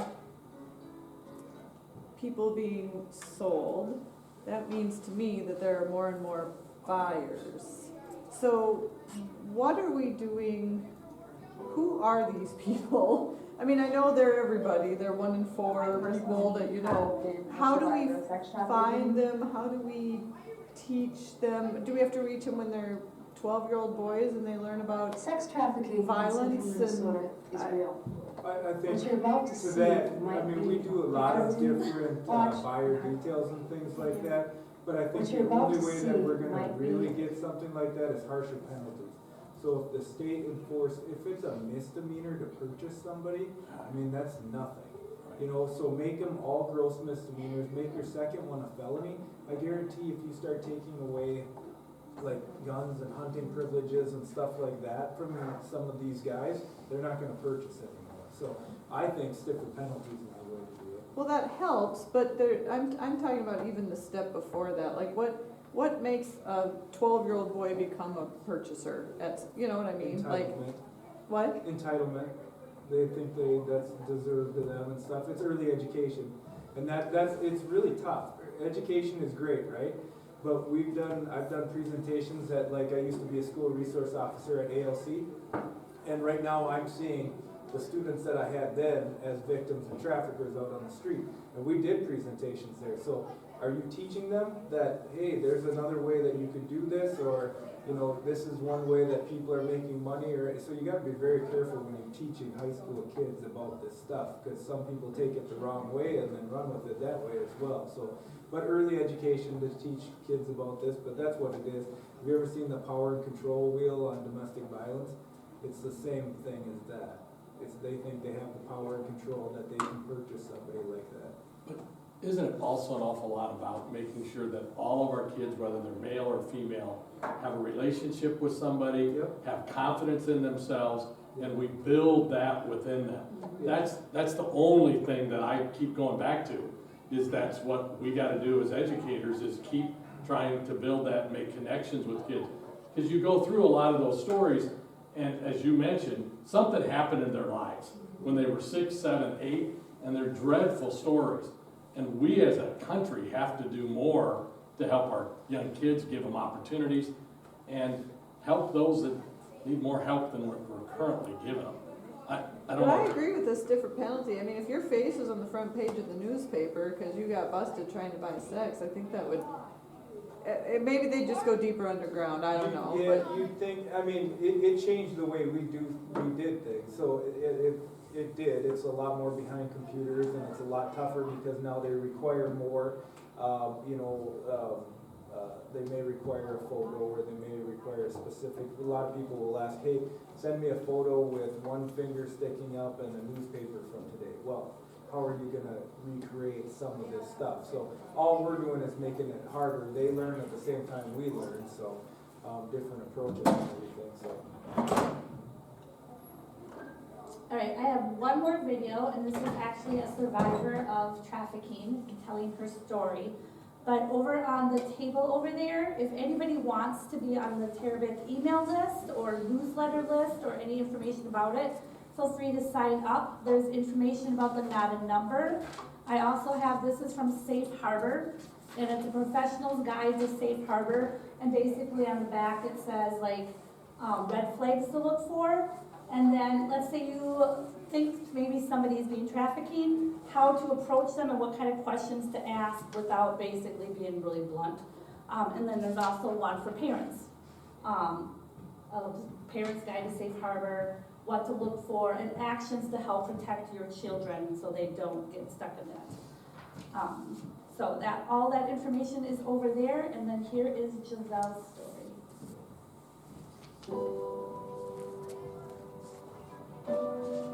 people being sold, that means to me that there are more and more buyers. So what are we doing? Who are these people? I mean, I know they're everybody. They're 1 in 4 people that, you know. How do we find them? How do we teach them? Do we have to reach them when they're 12-year-old boys and they learn about sex trafficking violence in Minnesota is real. I think What you're about to to see that, might I mean, be we do a lot of encouraging. different Watch. buyer details and things like that. But I think What you're the about only to way that see we're gonna might be- really get something like that is harsher penalties. So if the state if it's a misdemeanor to purchase somebody, I mean, that's nothing. You know, so make them all gross misdemeanors, make your second one a felony. I guarantee if you start taking away like guns and hunting privileges and stuff like that from some of these guys, they're not gonna purchase anymore. So I think stiffer penalties is the way to do it. Well, that helps, but I'm talking about even the step before that. Like, what makes a 12-year-old boy become a purchaser? You know what I mean? Like, Entitlement. what? Entitlement. They think that's deserved to them and stuff. It's early education, and it's really tough. Education is great, right? But I've done presentations at, like, I used to be a school resource officer at ALC, and right now I'm seeing the students that I had then as victims and traffickers out on the street, and we did presentations there. So are you teaching them that, hey, there's another way that you could do this, or, you know, this is one way that people are making money, or, so you gotta be very careful when you're teaching high school kids about this stuff, because some people take it the wrong way and then run with it that way as well. So, but early education to teach kids about this, but that's what it is. Have you ever seen the power and control wheel on domestic violence? It's the same thing as that. They think they have the power and control that they can purchase somebody like that. But isn't it also an awful lot about making sure that all of our kids, whether they're male or female, have a relationship with somebody, Yep. have confidence in themselves, and we build that within them? That's the only thing that I keep going back to, is that's what we gotta do as educators, is keep trying to build that and make connections with kids. Because you go through a lot of those stories, and as you mentioned, something happened in their lives when they were 6, 7, 8, and they're dreadful stories. And we as a country have to do more to help our young kids, give them opportunities, and help those that need more help than we're currently giving them. I don't But I know. agree with this different penalty. I mean, if your face is on the front page of the newspaper because you got busted trying to buy sex, I think that would, maybe they just go deeper underground, I don't know, Yeah, but. you think, I mean, it changed the way we did things, so it did. It's a lot more behind computers, and it's a lot tougher because now they require more, they may require a photo, or they may require a specific, a lot of people will ask, hey, send me a photo with one finger sticking up and a newspaper from today. Well, how are you gonna recreate some of this stuff? So all we're doing is making it harder. They learn at the same time we learn, so, different approaches and everything, so. All right, I have one more video, and this is actually a survivor of trafficking telling her story. But over on the table over there, if anybody wants to be on the Terabith email list or newsletter list or any information about it, feel free to sign up. There's information about the Not a Number. I also have, this is from Safe Harbor, and it's a professional's guide to Safe Harbor. And basically on the back it says like red flags to look for. And then let's say you think maybe somebody's being trafficking, how to approach them and what kind of questions to ask without basically being really blunt. And then there's also one for parents. A parent's guide to Safe Harbor, what to look for, and actions to help protect your children so they don't get stuck in that. So that all that information is over there, and then here is Giselle's story.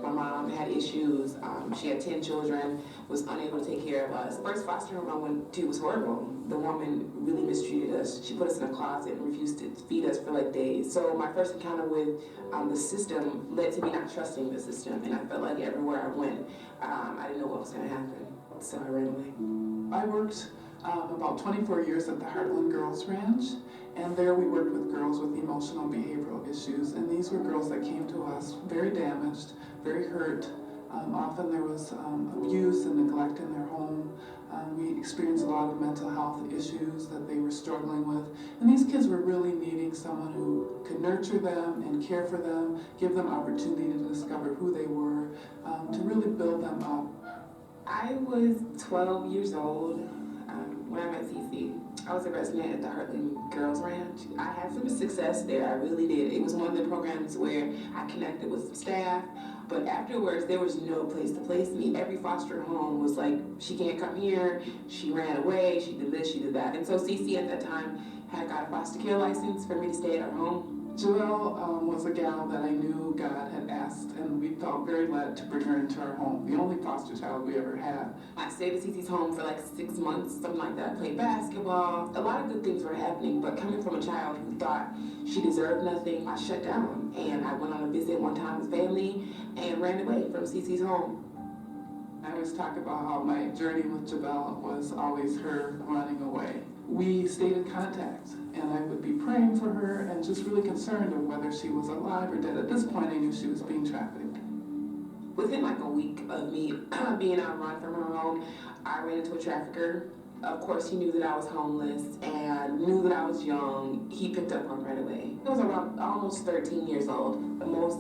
My mom had issues. She had 10 children, was unable to take care of us. First foster home I went to was horrible. The woman really mistreated us. She put us in a closet and refused to feed us for like days. So my first encounter with the system led to me not trusting the system, and I felt like everywhere I went, I didn't know what was going to happen. So I ran away. I worked about 24 years at the Heartland Girls Ranch, and there we worked with girls with emotional behavioral issues, and these were girls that came to us very damaged, very hurt. Often there was abuse and neglect in their home. We experienced a lot of mental health issues that they were struggling with, and these kids were really needing someone who could nurture them and care for them, give them opportunity to discover who they were, to really build them up. I was 12 years old when I met Cece. I was a resident at the Heartland Girls Ranch. I had some success there, I really did. It was one of the programs where I connected with some staff, but afterwards there was no place to place me. Every foster home was like, she can't come here, she ran away, she did this, she did that. And so Cece at that time had got a foster care license for me to stay at her home. Joelle was a gal that I knew God had asked, and we felt very led to bring her into our home, the only foster child we ever had. I stayed at Cece's home for like 6 months, something like that, played basketball. A lot of good things were happening, but coming from a child who thought she deserved nothing, I shut down. And I went on a visit one time with family and ran away from Cece's home. I always talk about how my journey with Jabelle was always her running away. We stayed in contact, and I would be praying for her and just really concerned of whether she was alive or dead. At this point, I knew she was being trafficked. Within like a week of me being on run from her home, I ran into a trafficker. Of course, he knew that I was homeless and knew that I was young. He picked up on right away. I was around almost 13 years old. Most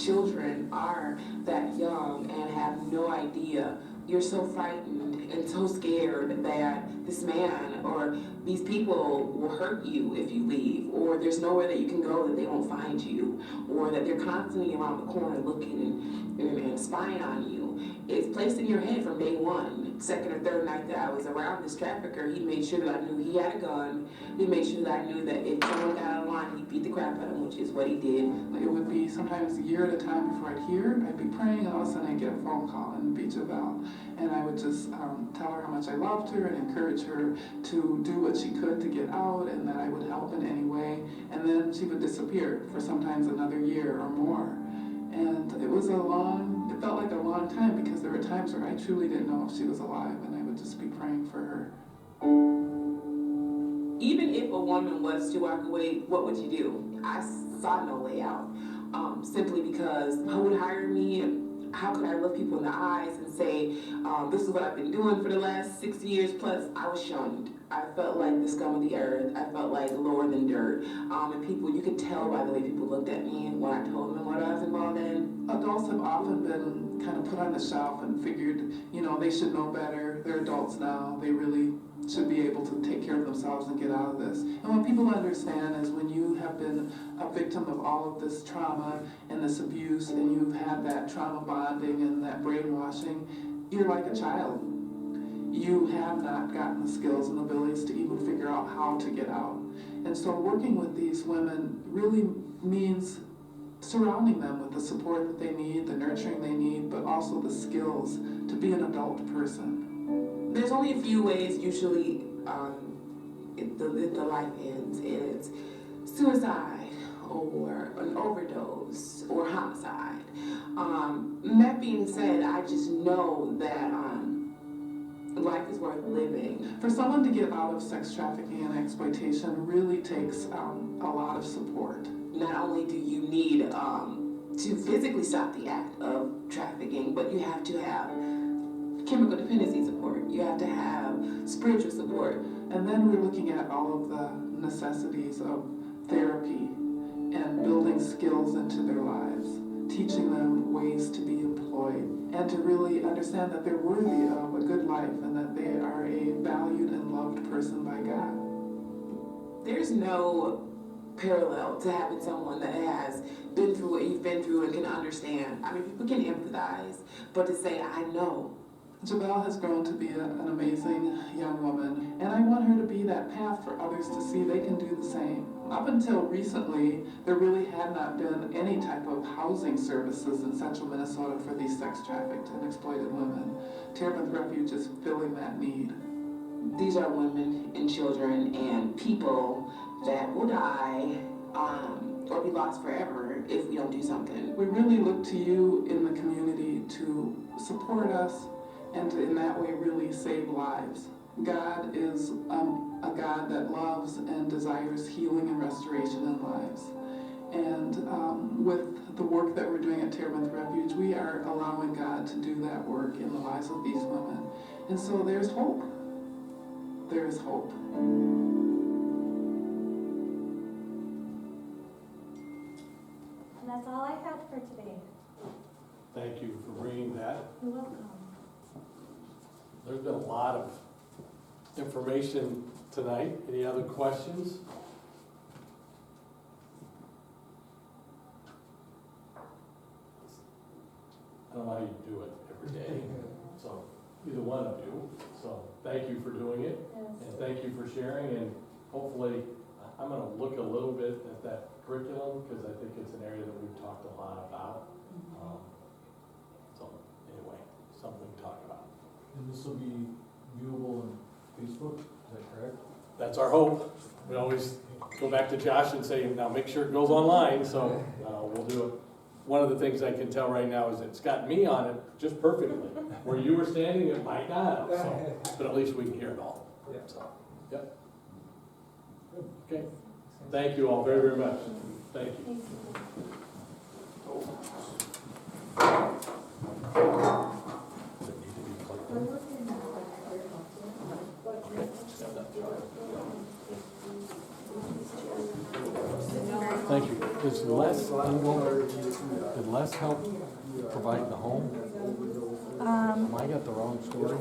children are that young and have no idea. You're so frightened and so scared that this man or these people will hurt you if you leave, or there's nowhere that you can go that they won't find you, or that they're constantly around the corner looking and spying on you. It's placed in your head from day one. Second or third night that I was around this trafficker, he made sure that I knew he had a gun. He made sure that I knew that if someone got out of line, he'd beat the crap out of him, which is what he did. It would be sometimes a year at a time before I'd hear. I'd be praying, and all of a sudden I'd get a phone call and it'd be Jabelle. And I would just tell her how much I loved her and encourage her to do what she could to get out, and that I would help in any way. And then she would disappear for sometimes another year or more. And it felt like a long time, because there were times where I truly didn't know if she was alive, and I would just be praying for her. Even if a woman was to walk away, what would you do? I saw no way out. Simply because who would hire me? how could I look people in the eyes and say, this is what I've been doing for the last 6 years plus? I was shunned. I felt like the scum of the earth. I felt like lower than dirt. And people, you could tell by the way people looked at me when I told them what I was involved in. Adults have often been kind of put on the shelf and figured, they should know better. They're adults now. They really should be able to take care of themselves and get out of this. And what people understand is when you have been a victim of all of this trauma and this abuse, and you've had that trauma bonding and that brainwashing, you're like a child. You have not gotten the skills and abilities to even figure out how to get out. And so working with these women really means surrounding them with the support that they need, the nurturing they need, but also the skills to be an adult person. There's only a few ways usually the life ends. It's suicide or an overdose or homicide. That being said, I just know that life is worth living. For someone to get out of sex trafficking and exploitation really takes a lot of support. Not only do you need to physically stop the act of trafficking, but you have to have chemical dependency support. You have to have spiritual support. And then we're looking at all of the necessities of therapy and building skills into their lives, teaching them ways to be employed, and to really understand that they're worthy of a good life and that they are a valued and loved person by God. There's no parallel to having someone that has been through what you've been through and can understand. I mean, people can empathize, but to say, I know. Jabelle has grown to be an amazing young woman, and I want her to be that path for others to see they can do the same. Up until recently, there really had not been any type of housing services in central Minnesota for these sex trafficked and exploited women. Terebinth Refuge is filling that need. These are women and children and people that will die or be lost forever if we don't do something. We really look to you in the community to support us and to, in that way, really save lives. God is a God that loves and desires healing and restoration in lives. And with the work that we're doing at Terebinth Refuge, we are allowing God to do that work in the lives of these women. And so there's hope. There is hope. And that's all I had for today. Thank you for bringing that. You're welcome. There's been a lot of information tonight. Any other questions? I don't know how you do it every day, so either one of you. So thank you for doing it, and thank you for sharing, and hopefully, I'm gonna look a little bit at that curriculum, because I think it's an area that we've talked a lot about. So anyway, something to talk about. And this will be viewable on Facebook, is that correct? That's our hope. We always go back to Josh and say, now make sure it goes online, so we'll do it. One of the things I can tell right now is it's got me on it just perfectly. Where you were standing, it might not, so, but at least we can hear it all. So, yep. Okay. Thank you all very, very much. Thank you. Thank you. Does Les help provide the home? I got the wrong story.